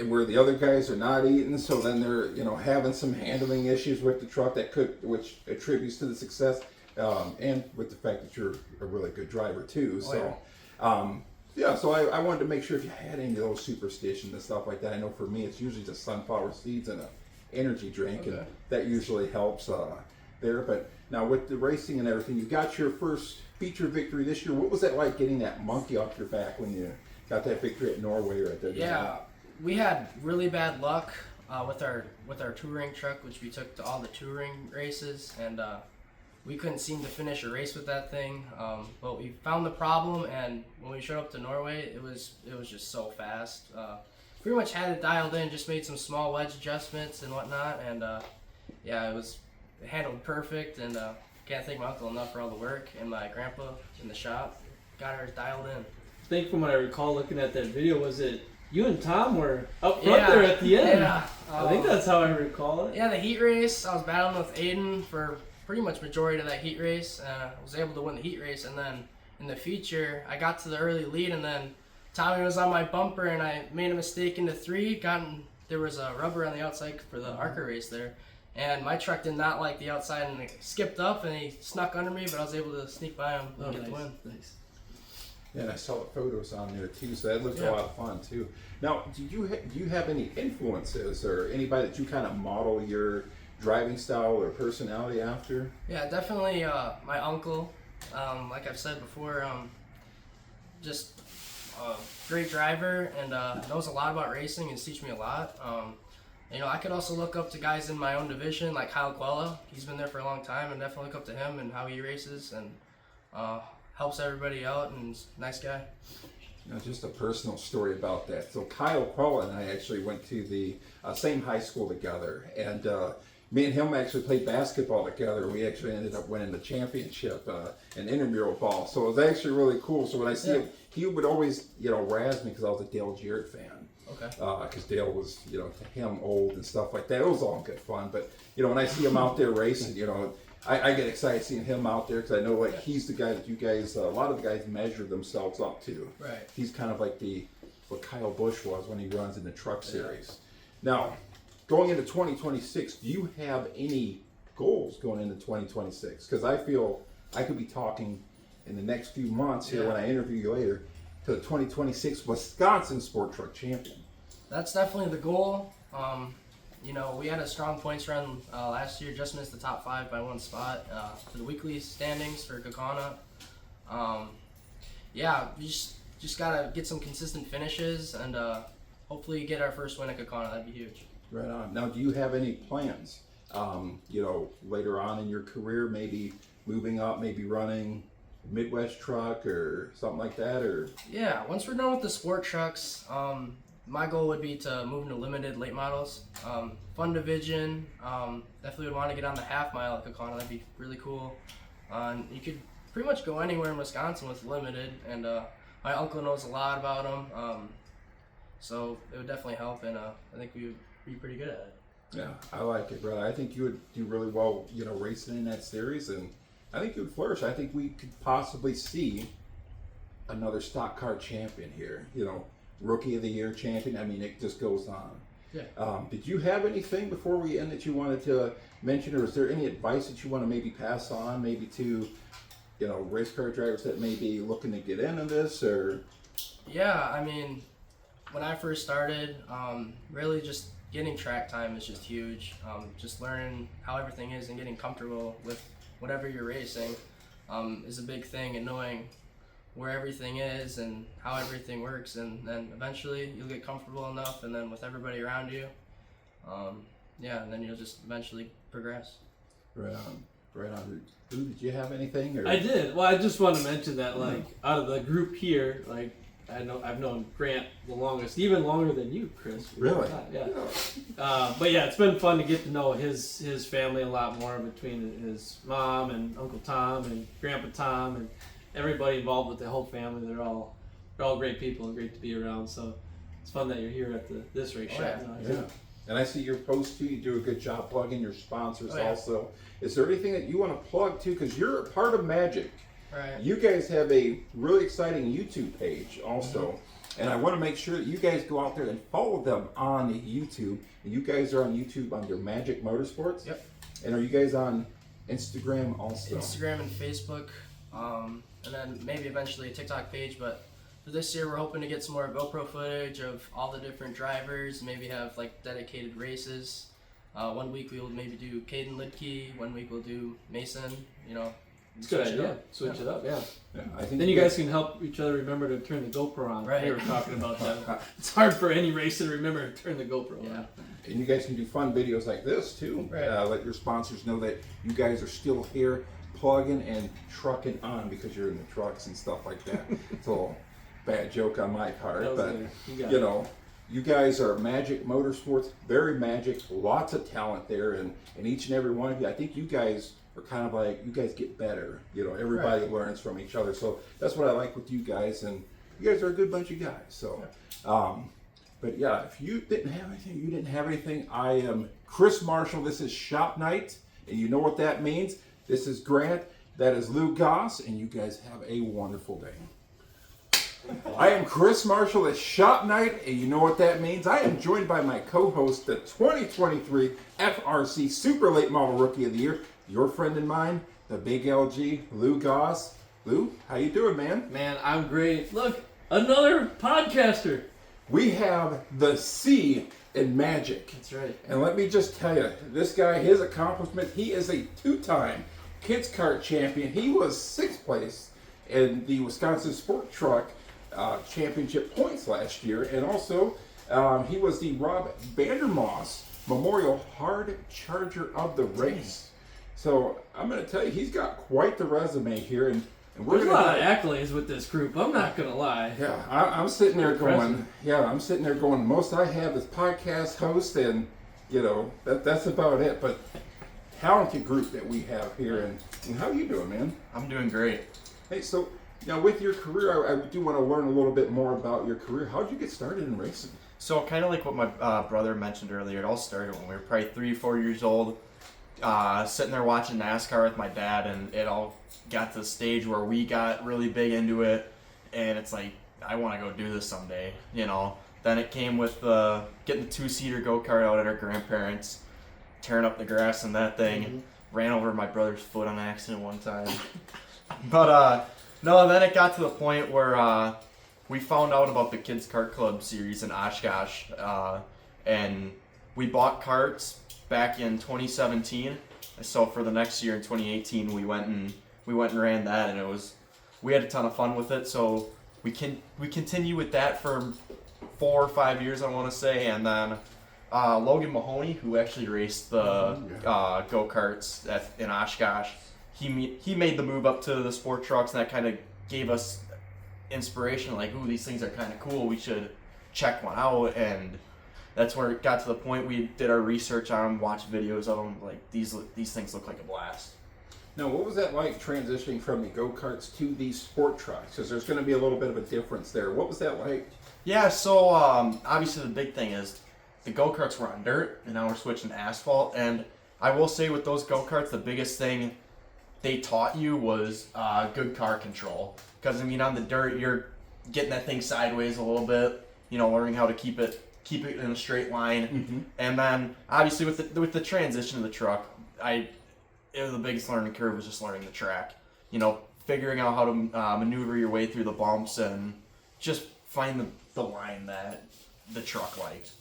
where the other guys are not eating, so then they're having some handling issues with the truck which attributes to the success, and with the fact that you're a really good driver too. So I wanted to make sure if you had any of those superstitions and stuff like that. I know for me it's usually just sunflower seeds and an energy drink, and that usually helps there. But now with the racing and everything, you got your first feature victory this year. What was that like, getting that monkey off your back when you got that victory at Norway or at the Yeah, we had really bad luck with our touring truck, which we took to all the touring races, and we couldn't seem to finish a race with that thing. But we found the problem, and when we showed up to Norway, it was just so fast. Pretty much had it dialed in, just made some small wedge adjustments and whatnot, and it was handled perfect, and can't thank my uncle enough for all the work, and my grandpa in the shop got her dialed in. I think from what I recall looking at that video, was it you and Tom were up front there at the end? Yeah. I think that's how I recall it. Yeah, the heat race, I was battling with Aiden for pretty much majority of that heat race, and I was able to win the heat race, and then in the feature, I got to the early lead, and then Tommy was on my bumper, and I made a mistake into 3, there was a rubber on the outside for the ARCA race there, and my truck did not like the outside, and it skipped up, and he snuck under me, but I was able to sneak by him and get the win. Nice. Yeah, and I saw the photos on there too, so that looked a lot of fun too. Now, do you have any influences or anybody that you kind of model your driving style or personality after? Yeah, definitely my uncle. Like I've said before, just a great driver, and knows a lot about racing and teach me a lot. I could also look up to guys in my own division, like Kyle Quella. He's been there for a long time, and definitely look up to him and how he races, and helps everybody out, and he's a nice guy. Just a personal story about that. So Kyle Quella and I actually went to the same high school together, and me and him actually played basketball together. We actually ended up winning the championship in intramural ball, so it was actually really cool. So when I see him, he would always razz me because I was a Dale Jarrett fan. Okay. Because Dale was, to him, old and stuff like that. It was all good fun, but when I see him out there racing, I get excited seeing him out there, because I know he's the guy that you guys, a lot of the guys measure themselves up to. Right. He's kind of like what Kyle Busch was when he runs in the truck series. Now, going into 2026, do you have any goals going into 2026? Because I feel I could be talking in the next few months here when I interview you later to the 2026 Wisconsin Sport Truck Champion. That's definitely the goal. We had a strong points run last year, just missed the top 5 by 1 spot for the weekly standings for Kakana. We just gotta get some consistent finishes, and hopefully get our first win at Kakana. That'd be huge. Right on. Now, do you have any plans later on in your career, maybe moving up, maybe running Midwest truck or something like that? Or Yeah, once we're done with the sport trucks, my goal would be to move into limited late models. Fun division. Definitely would want to get on the half mile at Kakana. That'd be really cool. And you could pretty much go anywhere in Wisconsin with limited, and my uncle knows a lot about them. So it would definitely help, and I think we would be pretty good at it. yeah, I like it, brother. I think you would do really well, racing in that series, and I think you would flourish. I think we could possibly see another stock car champion here. Rookie of the Year champion. I mean, it just goes on. Yeah. Did you have anything before we end that you wanted to mention, or is there any advice that you want to maybe pass on, maybe to, race car drivers that may be looking to get into this, or? Yeah, I mean, when I first started, really just getting track time is just huge. Just learning how everything is and getting comfortable with whatever you're racing is a big thing, and knowing where everything is and how everything works, and then eventually you'll get comfortable enough, and then with everybody around you, and then you'll just eventually progress. Right on. Ooh, did you have anything? Or? I did. Well, I just want to mention that, out of the group here, I've known Grant the longest, even longer than you, Chris. Really? Yeah. But yeah, it's been fun to get to know his family a lot more, between his mom and Uncle Tom and Grandpa Tom and everybody involved with the whole family. They're all great people and great to be around. So it's fun that you're here at this race shop. Yeah. And I see your post too. You do a good job plugging your sponsors also. Is there anything that you want to plug too? Because you're a part of MAGCK. Right. You guys have a really exciting YouTube page also. And I want to make sure that you guys go out there and follow them on YouTube. And you guys are on YouTube under MAGCK Motorsports. Yep. And are you guys on Instagram also? Instagram and Facebook, and then maybe eventually a TikTok page. But for this year, we're hoping to get some more GoPro footage of all the different drivers. Maybe have dedicated races. 1 week we will maybe do Caden Lukey. 1 week we'll do Masyn. It's a good idea. Switch it up, yeah. I think Then you guys can help each other remember to turn the GoPro on. Right. We were talking about that. It's hard for any racer to remember to turn the GoPro on. And you guys can do fun videos like this too. Right. Let your sponsors know that you guys are still here plugging and trucking on because you're in the trucks and stuff like that. It's a little bad joke on my part, but you guys are MAGCK Motorsports, very MAGCK, lots of talent there, and each and every one of you, I think you guys are kind of you guys get better. Everybody learns from each other. So that's what I like with you guys, and you guys are a good bunch of guys. So, but yeah, if you didn't have anything, I am Chris Marshall. This is Shop Night, and you know what that means. This is Grant. That is Lou Goss, and you guys have a wonderful day. I am Chris Marshall at Shop Night, and you know what that means. I am joined by my co-host, the 2023 FRC Super Late Model Rookie of the Year, your friend and mine, the big LG, Lou Goss. Lou, how you doing, man? Man, I'm great. Look, another podcaster. We have the C in MAGCK. That's right. And let me just tell you, this guy, his accomplishment, he is a two-time kids kart champion. He was 6th place in the Wisconsin Sport Truck Championship points last year. And also, he was the Rob Vandermoss Memorial Hard Charger of the race. So I'm going to tell you, he's got quite the resume here. And we're There's a lot of accolades with this group. I'm not going to lie. Yeah, I'm sitting there going, most I have is podcast host, and that's about it. But talented group that we have here, and how you doing, man? I'm doing great. Hey, so now with your career, I do want to learn a little bit more about your career. How did you get started in racing? So kind of like what my brother mentioned earlier, it all started when we were probably 3-4 years old, sitting there watching NASCAR with my dad, and it all got to the stage where we got really big into it, and it's like, I want to go do this someday, Then it came with getting the 2-seater go-kart out at our grandparents', tearing up the grass and that thing, ran over my brother's foot on accident one time. But no, then it got to the point where we found out about the Kids Kart Club series in Oshkosh, and we bought karts back in 2017. So for the next year in 2018, we went and ran that, and we had a ton of fun with it. So we continue with that for 4 or 5 years, I want to say, and then Logan Mahoney, who actually raced the go-karts in Oshkosh, he made the move up to the sport trucks, and that kind of gave us inspiration, like, ooh, these things are kind of cool, we should check one out. And that's where it got to the point we did our research on them, watched videos of them, like, these things look like a blast. Now, what was that like transitioning from the go-karts to these sport trucks? Because there's going to be a little bit of a difference there. What was that like? Yeah, so obviously the big thing is the go-karts were on dirt, and now we're switching to asphalt. And I will say with those go-karts, the biggest thing they taught you was good car control. Because, I mean, on the dirt, you're getting that thing sideways a little bit, you know, learning how to keep it in a straight line. Mm-hmm. And then, obviously, with the transition of the truck, the biggest learning curve was just learning the track. You know, figuring out how to maneuver your way through the bumps and just find the line that the truck liked.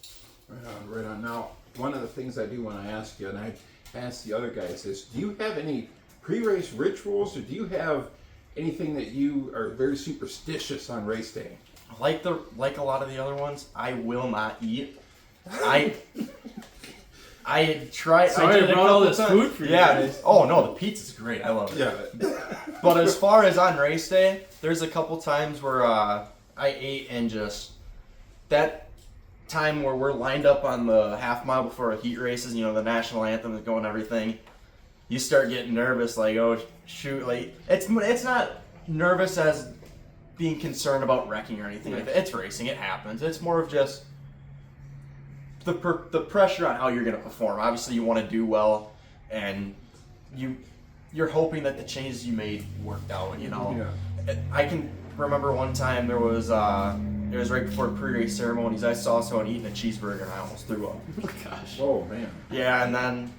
Right on. Now, one of the things I do want to ask you, and I asked the other guys, is do you have any pre-race rituals, or do you have anything that you are very superstitious on race day? Like a lot of the other ones, I will not eat. I tried. Sorry, I brought all this food for you guys. Oh no, the pizza's great. I love it. Yeah. But as far as on race day, there's a couple times where I ate, and just that time where we're lined up on the half mile before a heat races, you know, the national anthem is going and everything. You start getting nervous, like, oh shoot, like it's not nervous as being concerned about wrecking or anything like that. It's racing, it happens. It's more of just the pressure on how you're going to perform. Obviously, you want to do well, and you're hoping that the changes you made worked out. You know, I can remember one time it was right before pre-race ceremonies. I saw someone eating a cheeseburger, and I almost threw up. Oh gosh. Oh man. Yeah, and then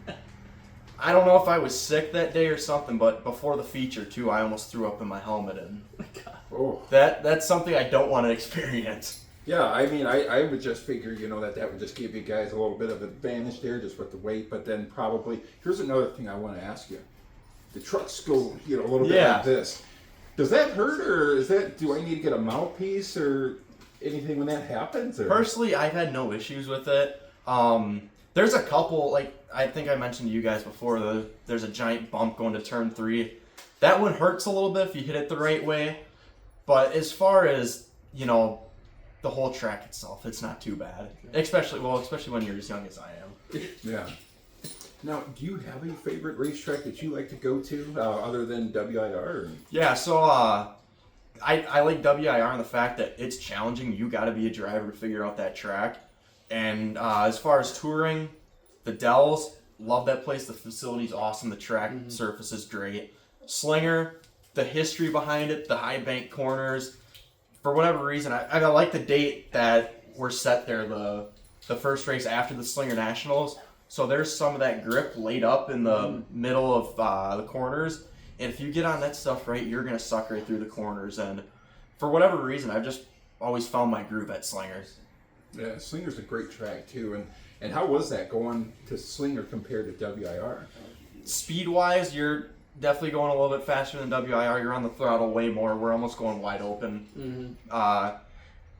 I don't know if I was sick that day or something, but before the feature too, I almost threw up in my helmet, and that's something I don't want to experience. Yeah, I mean, I would just figure, you know, that would just give you guys a little bit of advantage there just with the weight, but then probably, here's another thing I want to ask you. The trucks go, you know, a little bit like this. Does that hurt, or do I need to get a mouthpiece or anything when that happens? Or? Personally, I've had no issues with it. There's a couple, like, I think I mentioned to you guys before, there's a giant bump going to turn 3. That one hurts a little bit if you hit it the right way, but as far as, you know, the whole track itself, it's not too bad. Especially when you're as young as I am. Yeah. Now, do you have a favorite racetrack that you like to go to other than WIR? Yeah, so I like WIR in the fact that it's challenging. You got to be a driver to figure out that track. And as far as touring, the Dells, love that place. The facility's awesome. The track surface is great. Slinger, the history behind it, the high bank corners. For whatever reason, I like the date that we're set there, the first race after the Slinger Nationals. So there's some of that grip laid up in the middle of the corners. And if you get on that stuff right, you're going to suck right through the corners. And for whatever reason, I've just always found my groove at Slingers. Yeah, Slinger's a great track too. And how was that going to Slinger compared to WIR? Speed-wise, you're definitely going a little bit faster than WIR. You're on the throttle way more. We're almost going wide open.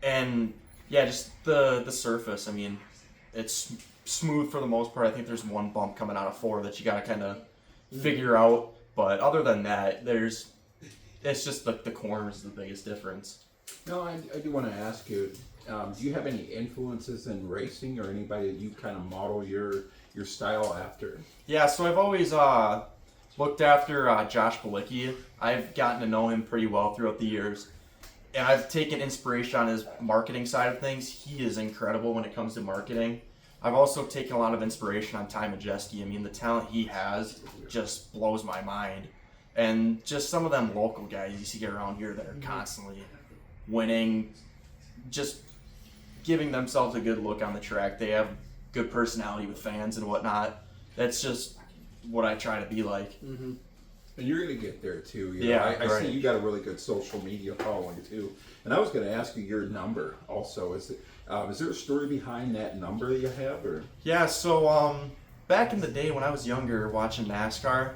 And yeah, just the surface. I mean, it's smooth for the most part. I think there's one bump coming out of 4 that you got to kind of figure out. But other than that, it's just the corners is the biggest difference. No, I do want to ask you, do you have any influences in racing or anybody that you kind of model your style after? Yeah, so I've always looked after Josh Balicki. I've gotten to know him pretty well throughout the years. And I've taken inspiration on his marketing side of things. He is incredible when it comes to marketing. I've also taken a lot of inspiration on Ty Majeski. I mean, the talent he has just blows my mind. And just some of them local guys you see around here that are constantly winning, just giving themselves a good look on the track. They have good personality with fans and whatnot. That's just what I try to be like. And you're going to get there too. You know? I see you got a really good social media following too. And I was going to ask you your number also. Is there a story behind that number that you have? Or? Yeah, so back in the day when I was younger watching NASCAR,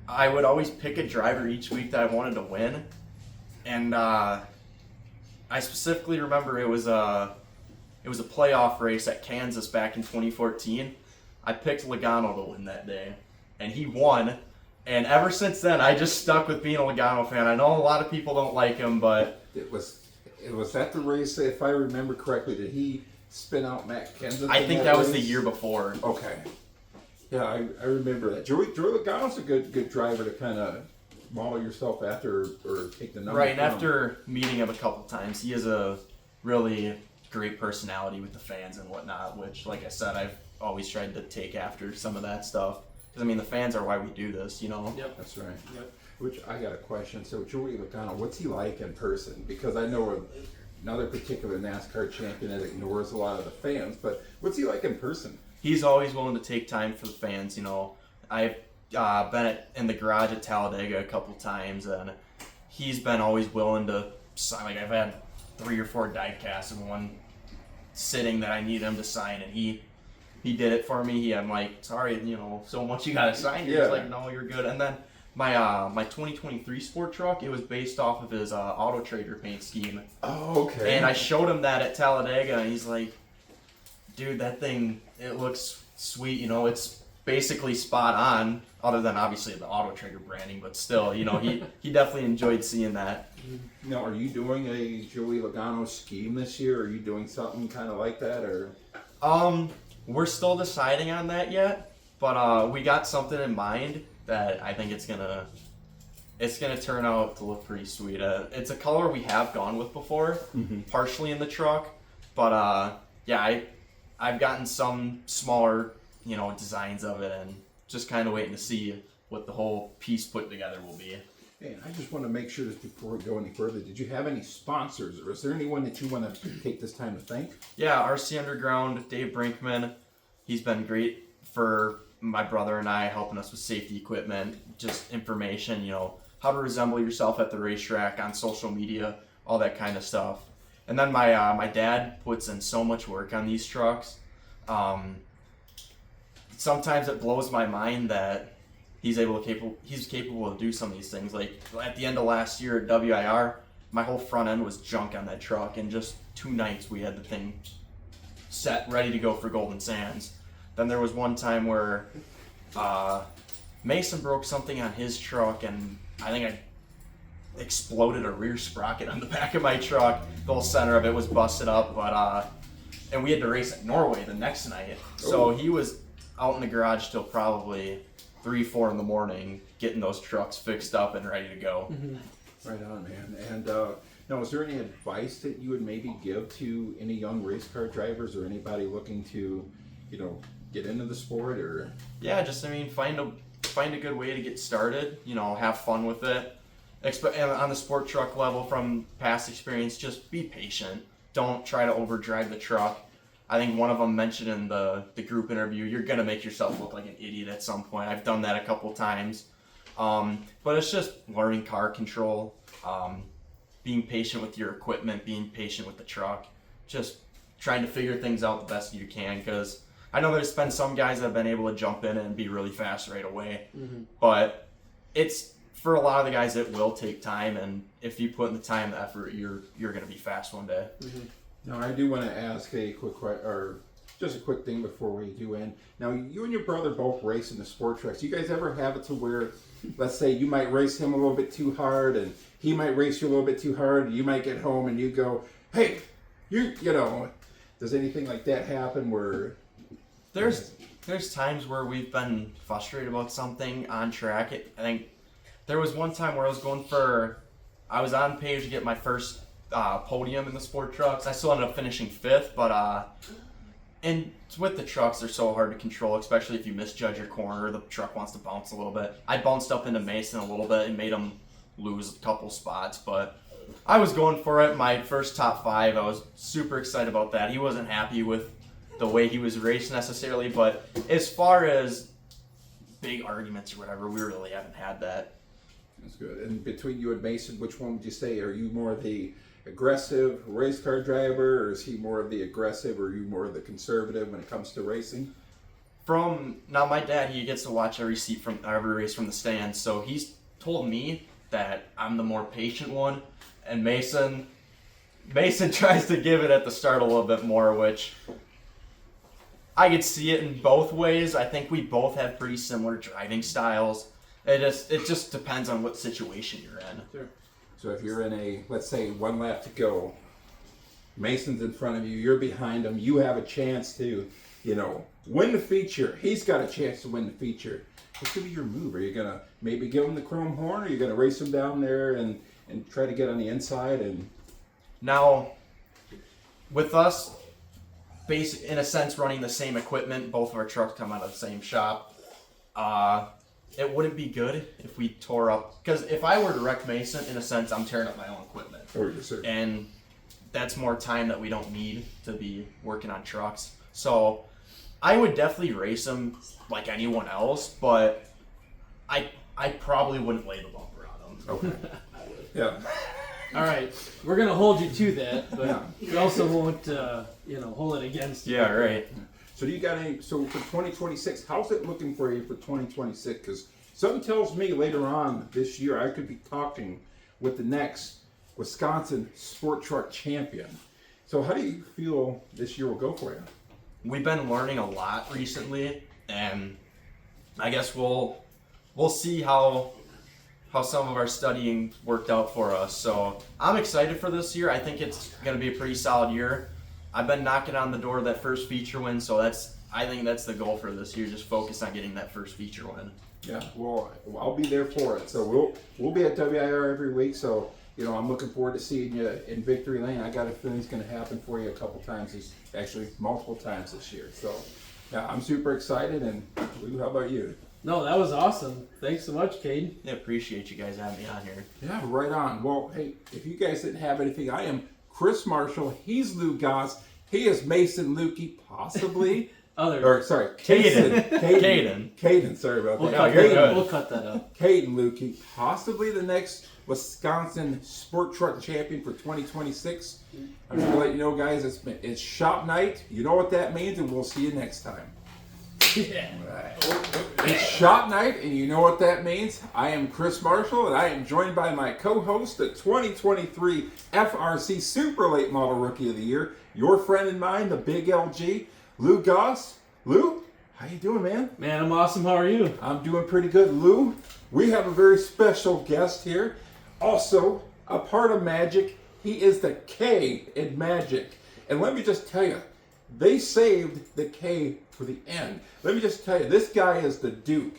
I would always pick a driver each week that I wanted to win. And I specifically remember it was It was a playoff race at Kansas back in 2014. I picked Logano to win that day, and he won. And ever since then, I just stuck with being a Logano fan. I know a lot of people don't like him, but It was that the race, if I remember correctly, did he spin out Matt Kenseth? I think that was the year before. Okay. Yeah, I remember that. Joey Logano's a good driver to kind of model yourself after or take the number. Right, and from. after meeting him a couple times, he has a really great personality with the fans and whatnot, which, like I said, I've always tried to take after some of that stuff. Because, I mean, the fans are why we do this, you know? Yep. That's right. Yep. Which I got a question. So Joey Logano, what's he like in person? Because I know another particular NASCAR champion that ignores a lot of the fans, but what's he like in person? He's always willing to take time for the fans, you know. I've been in the garage at Talladega a couple times, and he's been always willing to sign. Like, I've had 3 or 4 die casts in one sitting that I need him to sign, and he did it for me. I'm like, sorry, you know, so much you got to sign. He's like, no, you're good. And then my 2023 sport truck, it was based off of his Auto Trader paint scheme. Oh, okay. And I showed him that at Talladega, and he's like, dude, that thing, it looks sweet. You know, it's basically spot on, other than obviously the Auto Trader branding, but still, you know, he definitely enjoyed seeing that. Now, are you doing a Joey Logano scheme this year? Are you doing something kind of like that, or? We're still deciding on that yet, but we got something in mind that I think it's gonna turn out to look pretty sweet. It's a color we have gone with before, partially in the truck, but yeah, I've gotten some smaller, you know, designs of it, and just kind of waiting to see what the whole piece put together will be. Hey, I just want to make sure that before we go any further, did you have any sponsors, or is there anyone that you want to take this time to thank? Yeah, RC Underground, Dave Brinkman, he's been great for my brother and I, helping us with safety equipment, just information, you know, how to resemble yourself at the racetrack, on social media, all that kind of stuff. And then my dad puts in so much work on these trucks. Sometimes it blows my mind that he's capable to do some of these things. Like at the end of last year at WIR, my whole front end was junk on that truck. In just 2 nights, we had the thing set, ready to go for Golden Sands. Then there was one time where Masyn broke something on his truck, and I think I exploded a rear sprocket on the back of my truck. The whole center of it was busted up, but and we had to race at Norway the next night. So he was out in the garage till probably 3-4 in the morning getting those trucks fixed up and ready to go. Right on, man. And now, is there any advice that you would maybe give to any young race car drivers or anybody looking to, you know, get into the sport? Or yeah, just find a good way to get started. You know, have fun with it. And on the sport truck level, from past experience, just be patient. Don't try to overdrive the truck. I think one of them mentioned in the group interview, you're going to make yourself look like an idiot at some point. I've done that a couple times. But it's just learning car control, being patient with your equipment, being patient with the truck, just trying to figure things out the best you can, because I know there's been some guys that have been able to jump in and be really fast right away. But it's, for a lot of the guys, it will take time, and if you put in the time and the effort, you're going to be fast one day. Now, I do want to ask a quick thing before we do end. Now, you and your brother both race in the sport trucks. You guys ever have it to where, let's say, you might race him a little bit too hard, and he might race you a little bit too hard, and you might get home and you go, hey, you know, does anything like that happen where... There's times where we've been frustrated about something on track. I think there was one time where I was on page to get my first podium in the sport trucks. I still ended up finishing 5th, but and with the trucks, they're so hard to control, especially if you misjudge your corner. The truck wants to bounce a little bit. I bounced up into Masyn a little bit and made him lose a couple spots, but I was going for it. My first top 5, I was super excited about that. He wasn't happy with the way he was raced necessarily, but as far as big arguments or whatever, we really haven't had that. That's good. And between you and Masyn, which one would you say? Are you more the aggressive race car driver, or is he more of the aggressive, or are you more of the conservative when it comes to racing? Now, my dad, he gets to watch every race from the stands, so he's told me that I'm the more patient one, and Masyn, Masyn tries to give it at the start a little bit more, which I could see it in both ways. I think we both have pretty similar driving styles. It just depends on what situation you're in. Sure. So if you're in a, let's say, one lap to go, Mason's in front of you, you're behind him, you have a chance to, win the feature. He's got a chance to win the feature. What's going to be your move? Are you going to maybe give him the chrome horn, or are you going to race him down there and try to get on the inside? And now, with us, in a sense, running the same equipment, both of our trucks come out of the same shop. It wouldn't be good if we tore up, because if I were to wreck Masyn, in a sense, I'm tearing up my own equipment. Oh, yes, sir. And that's more time that we don't need to be working on trucks. So I would definitely race him like anyone else, but I probably wouldn't lay the bumper on him. Okay. Yeah. All right, we're gonna hold you to that, but we also won't, hold it against you. Yeah, right. So do you got any? So for 2026, how's it looking for you for 2026? Because something tells me later on this year I could be talking with the next Wisconsin Sport Truck Champion. So how do you feel this year will go for you? We've been learning a lot recently, and I guess we'll see how some of our studying worked out for us. So I'm excited for this year. I think it's going to be a pretty solid year. I've been knocking on the door of that first feature win, so I think that's the goal for this year. Just focus on getting that first feature win. Yeah, well, I'll be there for it. So we'll be at WIR every week. So I'm looking forward to seeing you in victory lane. I got a feeling it's going to happen for you a couple times, actually multiple times this year. So yeah, I'm super excited. And Lou, how about you? No, that was awesome. Thanks so much, Kaden. I appreciate you guys having me on here. Yeah, right on. Well, hey, if you guys didn't have anything, I am Chris Marshall. He's Lou Goss. He is Masyn Lukey, possibly. Kaden, sorry about that. We'll cut that up. Kaden Lukey, possibly the next Wisconsin Sport Truck Champion for 2026. I'm just going to let you know, guys, it's shop night. You know what that means, and we'll see you next time. Yeah. It's shop night, and you know what that means. I am Chris Marshall, and I am joined by my co-host, the 2023 FRC Super Late Model Rookie of the Year, your friend and mine, the Big LG, Lou Goss. Lou, how you doing, man? Man, I'm awesome. How are you? I'm doing pretty good, Lou. We have a very special guest here, also a part of MAGCK. He is the K in MAGCK, and let me just tell you, they saved the K for the end. Let me just tell you, this guy is the Duke.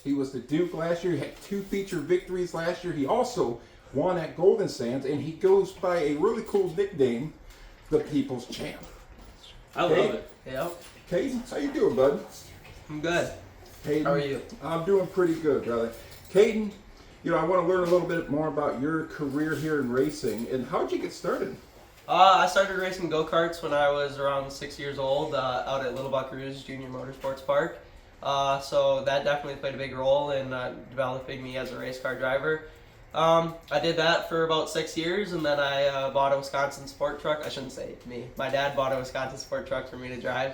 He was the Duke last year. He had 2 feature victories last year. He also won at Golden Sands, and he goes by a really cool nickname, the People's Champ. I love it. Yep. Kaden, how you doing, bud? I'm good. Kaden, How are you? I'm doing pretty good, brother. Kaden, I want to learn a little bit more about your career here in racing, and how'd you get started? I started racing go-karts when I was around 6 years old out at Little Buckaroos Junior Motorsports Park. So that definitely played a big role in developing me as a race car driver. I did that for about 6 years, and then I bought a Wisconsin sport truck. I shouldn't say me. My dad bought a Wisconsin sport truck for me to drive.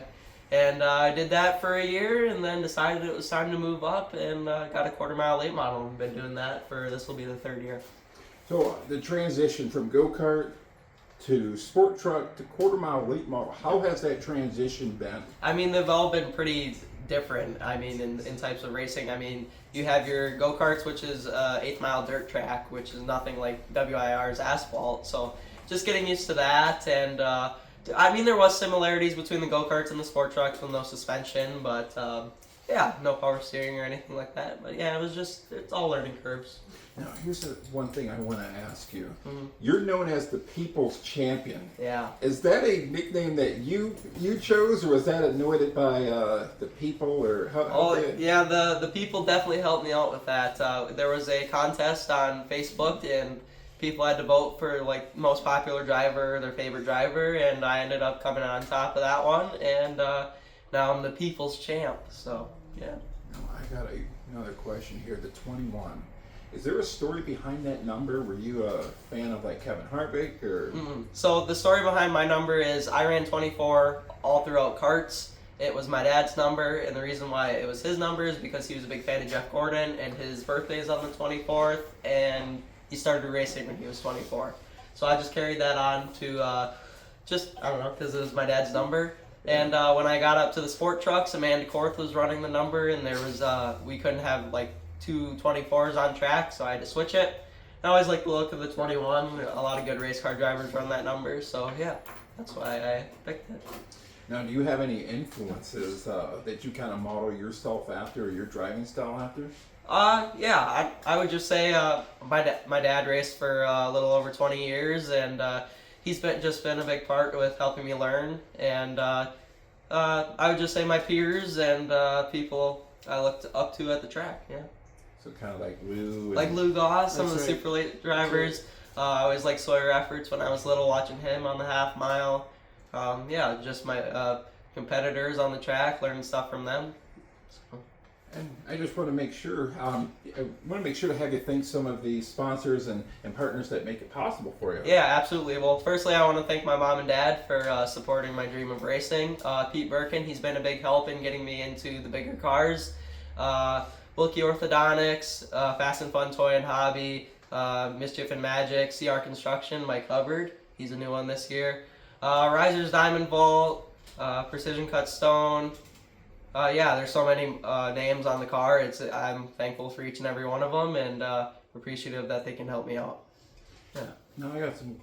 And I did that for a year, and then decided it was time to move up, and got a quarter-mile late model. I've been doing that this will be the 3rd year. So the transition from go-kart to sport truck to quarter-mile late model, how has that transition been? I mean, they've all been pretty different. I mean, in types of racing. I mean, you have your go-karts, which is 8th mile dirt track, which is nothing like WIR's asphalt. So just getting used to that, and I mean, there was similarities between the go-karts and the sport trucks with no suspension, but no power steering or anything like that. But yeah, it's all learning curves. Now, here's one thing I want to ask you. Mm-hmm. You're known as the People's Champion. Yeah. Is that a nickname that you chose, or was that anointed by the people, or how? Yeah, the people definitely helped me out with that. There was a contest on Facebook, and people had to vote for most popular driver, their favorite driver, and I ended up coming on top of that one, and now I'm the People's Champ. So yeah. Now, I got another question here. The 21. Is there a story behind that number? Were you a fan of Kevin Harvick, or? Mm-hmm. So the story behind my number is I ran 24 all throughout karts. It was my dad's number, and the reason why it was his number is because he was a big fan of Jeff Gordon, and his birthday is on the 24th, and he started racing when he was 24. So I just carried that on to I don't know, because it was my dad's number. And when I got up to the sport trucks, Amanda Korth was running the number, and there was we couldn't have like 2 24s on track, so I had to switch it. I always like the look of the 21. A lot of good race car drivers run that number, so yeah, that's why I picked it. Now, do you have any influences that you kind of model yourself after, or your driving style after? Yeah, I would just say my dad raced for a little over 20 years, and he's been a big part with helping me learn. And I would just say my peers and people I looked up to at the track. Yeah. So kind of like Lou. Like Lou Goss, some of the right. super late drivers. I always liked Sawyer Efforts when I was little, watching him on the half mile. Yeah, just my competitors on the track, learning stuff from them. So. And I just want to make sure, to have you thank some of the sponsors and partners that make it possible for you. Yeah, absolutely. Well, firstly, I want to thank my mom and dad for supporting my dream of racing. Pete Birkin, he's been a big help in getting me into the bigger cars. Lukey Orthodontics, Fast and Fun Toy and Hobby, Mischief and Magic, CR Construction, Mike Hubbard, he's a new one this year. Risers Diamond Vault, Precision Cut Stone. Yeah, there's so many names on the car. I'm thankful for each and every one of them, and appreciative that they can help me out. Yeah. Now I got some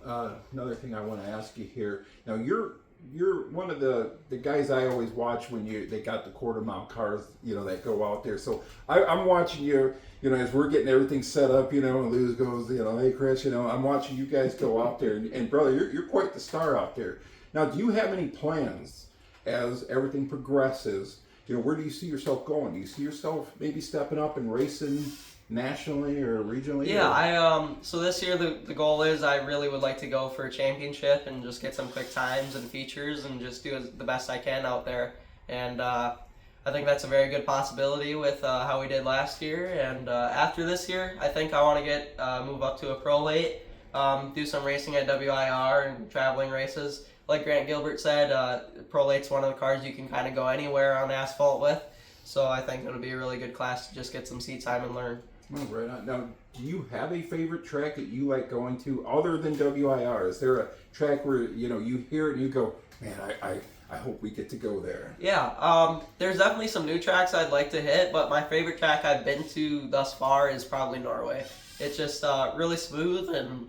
another thing I want to ask you here. Now you're one of the guys I always watch when they got the quarter-mile cars, that go out there. So I'm watching you, as we're getting everything set up, and Luz goes, hey Chris, I'm watching you guys go out there, and brother, you're quite the star out there. Now, do you have any plans as everything progresses? Where do you see yourself going? Do you see yourself maybe stepping up and racing nationally or regionally? Yeah, so this year the goal is I really would like to go for a championship and just get some quick times and features and just do the best I can out there. And I think that's a very good possibility with how we did last year. And after this year, I think I want to move up to a pro late, do some racing at WIR and traveling races. Like Grant Gilbert said, Pro Late's one of the cars you can kind of go anywhere on asphalt with. So I think it'll be a really good class to just get some seat time and learn. Oh, right on. Now, do you have a favorite track that you like going to other than WIR? Is there a track where, you hear it and you go, man, I hope we get to go there? Yeah, there's definitely some new tracks I'd like to hit, but my favorite track I've been to thus far is probably Norway. It's just really smooth, and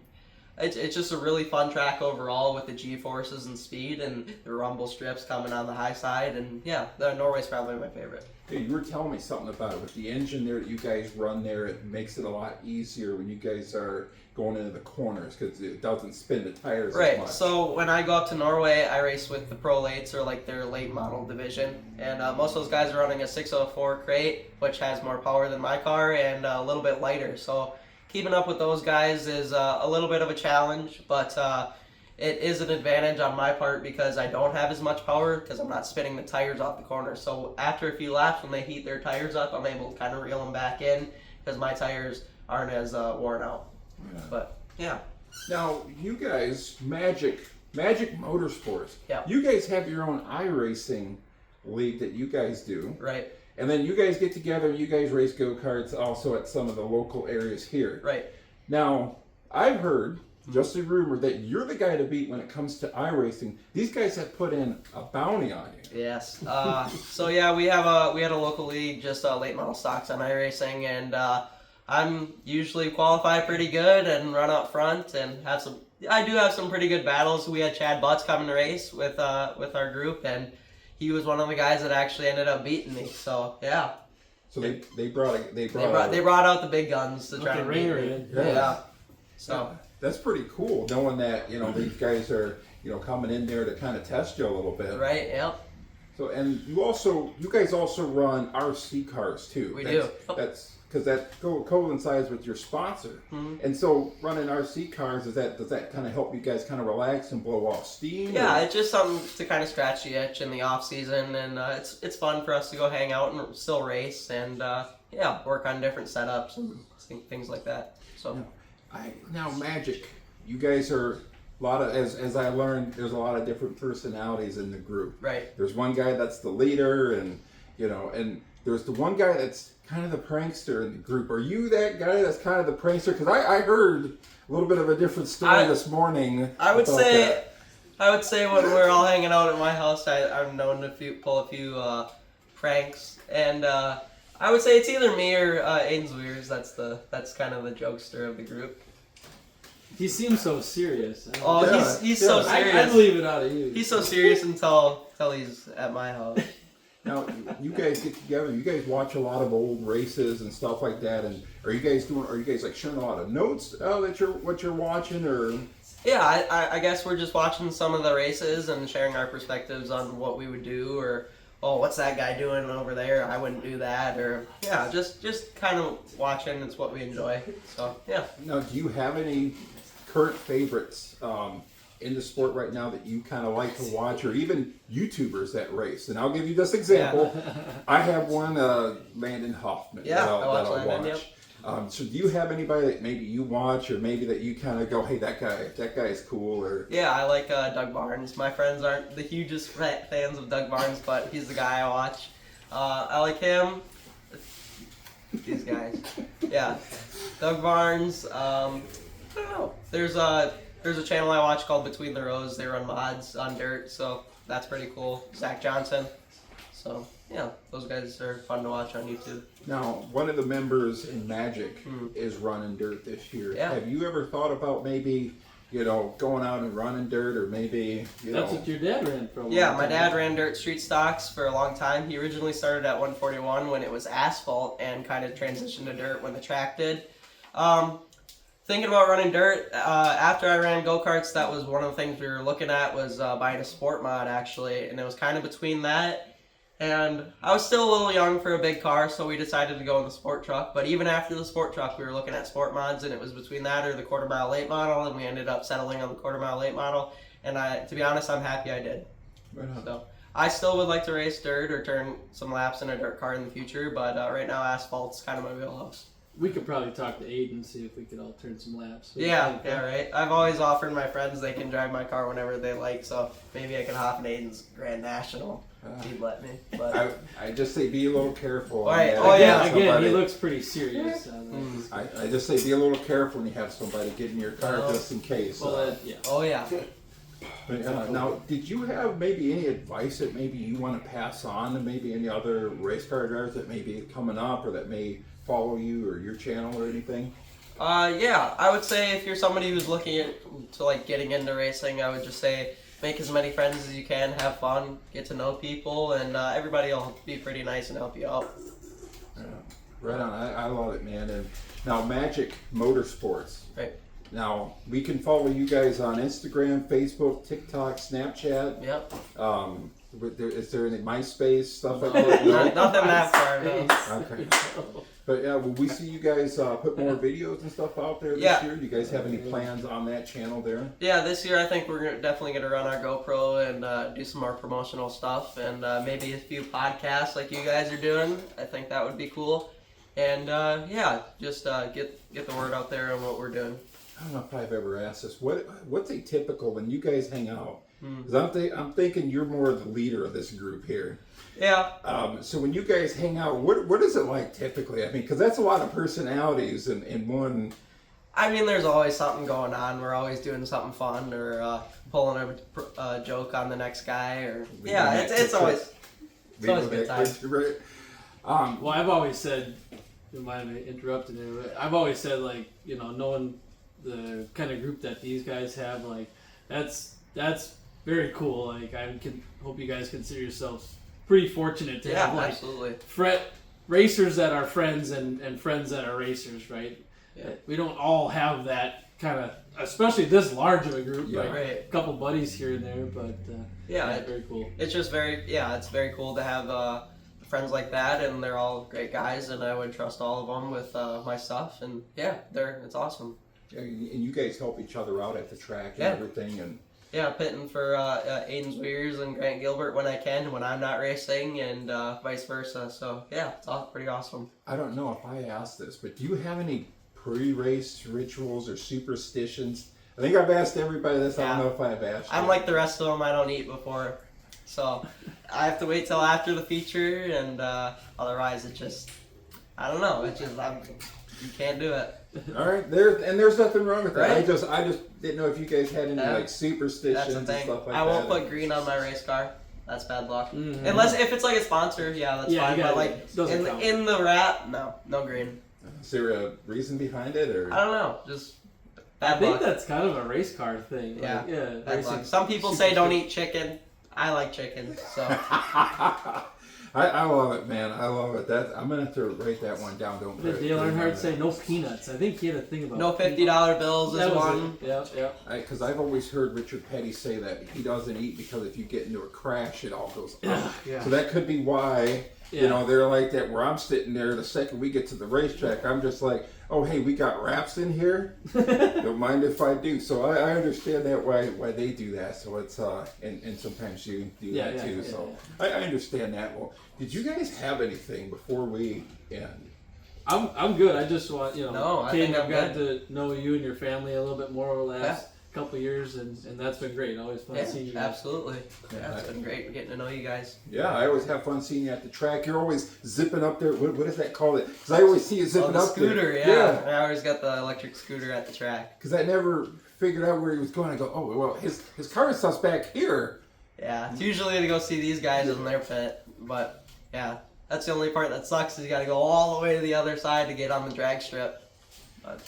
it's just a really fun track overall with the G-forces and speed and the rumble strips coming on the high side. And yeah, Norway's probably my favorite. Hey, you were telling me something about it. With the engine there that you guys run there, it makes it a lot easier when you guys are going into the corners because it doesn't spin the tires right. as much. So when I go up to Norway, I race with the Pro Lates, or like their late model division. And most of those guys are running a 604 crate, which has more power than my car and a little bit lighter. So keeping up with those guys is a little bit of a challenge, but it is an advantage on my part because I don't have as much power because I'm not spinning the tires off the corner. So after a few laps, when they heat their tires up, I'm able to kind of reel them back in because my tires aren't as worn out. Yeah. But yeah. Now, you guys, MAGCK Motorsports, yeah. You guys have your own iRacing league that you guys do. Right. And then you guys get together and you guys race go-karts also at some of the local areas here. Right. Now, I've heard, just a rumor, that you're the guy to beat when it comes to iRacing. These guys have put in a bounty on you. Yes. So yeah, we had a local league, just late model stocks on iRacing, and I'm usually qualified pretty good and run up front and I do have some pretty good battles. We had Chad Butts coming to race with our group, and he was one of the guys that actually ended up beating me. So yeah. So they brought out the big guns to try and beat me. Yeah. So that's pretty cool, knowing that these guys are coming in there to kind of test you a little bit. Right. Yep. So you guys also run RC cars too. We do. That's because that coincides with your sponsor. Mm-hmm. And so running RC cars, does that kind of help you guys kind of relax and blow off steam? Yeah, it's just something to kind of scratch the itch in the off season, and it's fun for us to go hang out and still race and work on different setups and things like that. So now MAGCK, you guys are a lot of, as I learned, there's a lot of different personalities in the group. Right. There's one guy that's the leader, and there's the one guy that's kind of the prankster in the group. Are you that guy that's kind of the prankster? Because I heard a little bit of a different story this morning. I would say when we're all hanging out at my house, I'm known to pull a few pranks, and I would say it's either me or Aiden Zir. That's kind of the jokester of the group. He seems so serious. He's so serious. I'd leave it out of you. He's so serious until he's at my house. Now, you guys get together. You guys watch a lot of old races and stuff like that. And are you guys like sharing a lot of notes that what you're watching, or? Yeah, I guess we're just watching some of the races and sharing our perspectives on what we would do, or what's that guy doing over there? I wouldn't do that, or just kind of watching. It's what we enjoy. So yeah. Now, do you have any current favorites in the sport right now that you kind of like to watch, or even YouTubers that race? And I'll give you this example. Yeah. I have one, Landon Hoffman. Yeah, that I'll Landon, watch. Yep. So do you have anybody that maybe you watch, or maybe that you kind of go, hey, that guy is cool? Or yeah, I like Doug Barnes. My friends aren't the hugest fans of Doug Barnes, but he's the guy I watch. I like him. These guys. Yeah, Doug Barnes. I don't know. There's a channel I watch called Between the Rows. They run mods on dirt, so that's pretty cool. Zach Johnson. So yeah, those guys are fun to watch on YouTube. Now, one of the members in MAGCK is running dirt this year. Yeah. Have you ever thought about maybe, going out and running dirt, or maybe, That's what your dad ran for a long time. Yeah, my dad ran dirt street stocks for a long time. He originally started at 141 when it was asphalt and kind of transitioned to dirt when the track did. Thinking about running dirt, after I ran go-karts, that was one of the things we were looking at, was buying a sport mod, actually, and it was kind of between that, and I was still a little young for a big car, so we decided to go in the sport truck. But even after the sport truck, we were looking at sport mods, and it was between that or the quarter-mile late model, and we ended up settling on the quarter-mile late model, and to be honest, I'm happy I did. Right on. So I still would like to race dirt or turn some laps in a dirt car in the future, but right now asphalt's kind of my wheelhouse. We could probably talk to Aiden and see if we could all turn some laps. Yeah, right. I've always offered my friends they can drive my car whenever they like, so maybe I can hop in Aiden's Grand National. He'd let me. But I just say be a little careful. Right. Again, he looks pretty serious. I just say be a little careful when you have somebody get in your car just in case. Well, yeah. Oh yeah. But, now, did you have maybe any advice that maybe you want to pass on to maybe any other race car drivers that may be coming up or that may follow you or your channel or anything? Yeah, I would say if you're somebody who's looking to getting into racing, I would just say make as many friends as you can, have fun, get to know people, and everybody will be pretty nice and help you out. Right on. I love it, man. And now, MAGCK Motorsports. Right. Now, we can follow you guys on Instagram, Facebook, TikTok, Snapchat. Yep. Is there any MySpace, stuff like that? No? Nothing that far, no. Okay. But yeah, will we see you guys put more videos and stuff out there this year? Do you guys have any plans on that channel there? Yeah, this year I think we're definitely going to run our GoPro and do some more promotional stuff, and maybe a few podcasts like you guys are doing. I think that would be cool. And just get the word out there on what we're doing. I don't know if I've ever asked this. What's a typical when you guys hang out? Because I'm thinking you're more the leader of this group here. Yeah. So when you guys hang out, what is it like typically? I mean, because that's a lot of personalities in one. I mean, there's always something going on. We're always doing something fun or pulling a joke on the next guy. Or it's always a good time. Right. Well, I've always said, don't mind me interrupting you, but I've always said, knowing the kind of group that these guys have, that's very cool. I hope you guys consider yourselves pretty fortunate to have absolutely racers that are friends and friends that are racers, right? Yeah. We don't all have that kind of, especially this large of a group, Yeah. right? A couple buddies here and there, but very cool. It's just it's very cool to have friends like that, and they're all great guys, and I would trust all of them with my stuff, and it's awesome. Yeah, and you guys help each other out at the track and everything, and pitting for Aiden Zir and Grant Gilbert when I can, when I'm not racing, and vice versa. So it's all pretty awesome. I don't know if I asked this, but do you have any pre-race rituals or superstitions? I think I've asked everybody this. I don't know if I've asked. I'm like the rest of them. I don't eat before. So I have to wait till after the feature, and otherwise it just, I don't know. It just, you can't do it. All right, there's nothing wrong with that. Right? I just didn't know if you guys had any like superstitions That's the and thing. stuff like I won't that. put green on my race car. That's bad luck. Mm-hmm. Unless if it's like a sponsor, yeah, that's fine. But like doesn't count. in the wrap, no green. Is there a reason behind it, or? I don't know, just I bad think luck. that's kind of a race car thing. Yeah. Like, yeah. Bad Racing. luck. Some people say don't eat chicken. I like chicken, so I love it, man. I love it. I'm gonna have to write that one down. Don't What did put Dale green on Earnhardt that. say? No peanuts. I think he had a thing about no $50 bills is That was one. it. Yeah. Because I've always heard Richard Petty say that he doesn't eat because if you get into a crash, it all goes up. Yeah. So that could be why, you know, they're like that. Where I'm sitting there, the second we get to the racetrack, I'm just like, oh, hey, we got wraps in here. Don't mind if I do. So I understand that why they do that. So it's and sometimes you do that too. So I understand that. Well, did you guys have anything before we end? I'm good. I just want No, I think Kaden, I'm I've got to know you and your family a little bit more over the last Yeah. couple of years, and that's been great. Always fun seeing you. Absolutely. Yeah. Yeah, it's been great getting to know you guys. Yeah, I always have fun seeing you at the track. You're always zipping up there. What does that call it? Because I always see you zipping the up scooter, there. yeah. I always got the electric scooter at the track. Because I never figured out where he was going. I go, oh, well, his car and stuff's back here. Yeah, it's usually to go see these guys in their pit, but yeah, that's the only part that sucks is you got to go all the way to the other side to get on the drag strip. But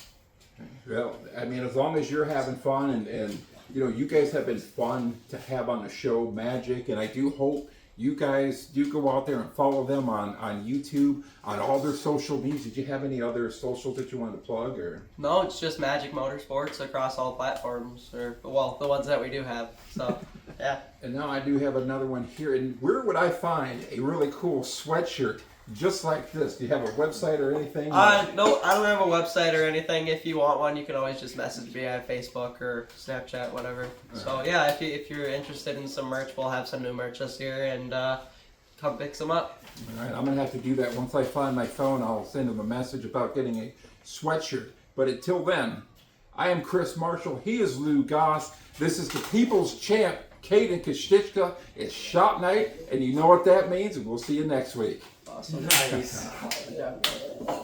Well, I mean, as long as you're having fun and you guys have been fun to have on the show, MAGCK, and I do hope you guys do go out there and follow them on YouTube, on all their social medias. Did you have any other socials that you wanted to plug? Or no, it's just MAGCK Motorsports across all platforms, or well, the ones that we do have. So yeah. And now I do have another one here. And where would I find a really cool sweatshirt just like this? Do you have a website or anything? No, I don't have a website or anything. If you want one, you can always just message me on Facebook or Snapchat, whatever. So yeah, if you're interested in some merch, we'll have some new merch this year, and come pick some up. All right, I'm going to have to do that. Once I find my phone, I'll send him a message about getting a sweatshirt. But until then, I am Chris Marshall. He is Lou Goss. This is the People's Champ, Kaden Kashtichka. It's shop night, and you know what that means, and we'll see you next week. Awesome. Nice.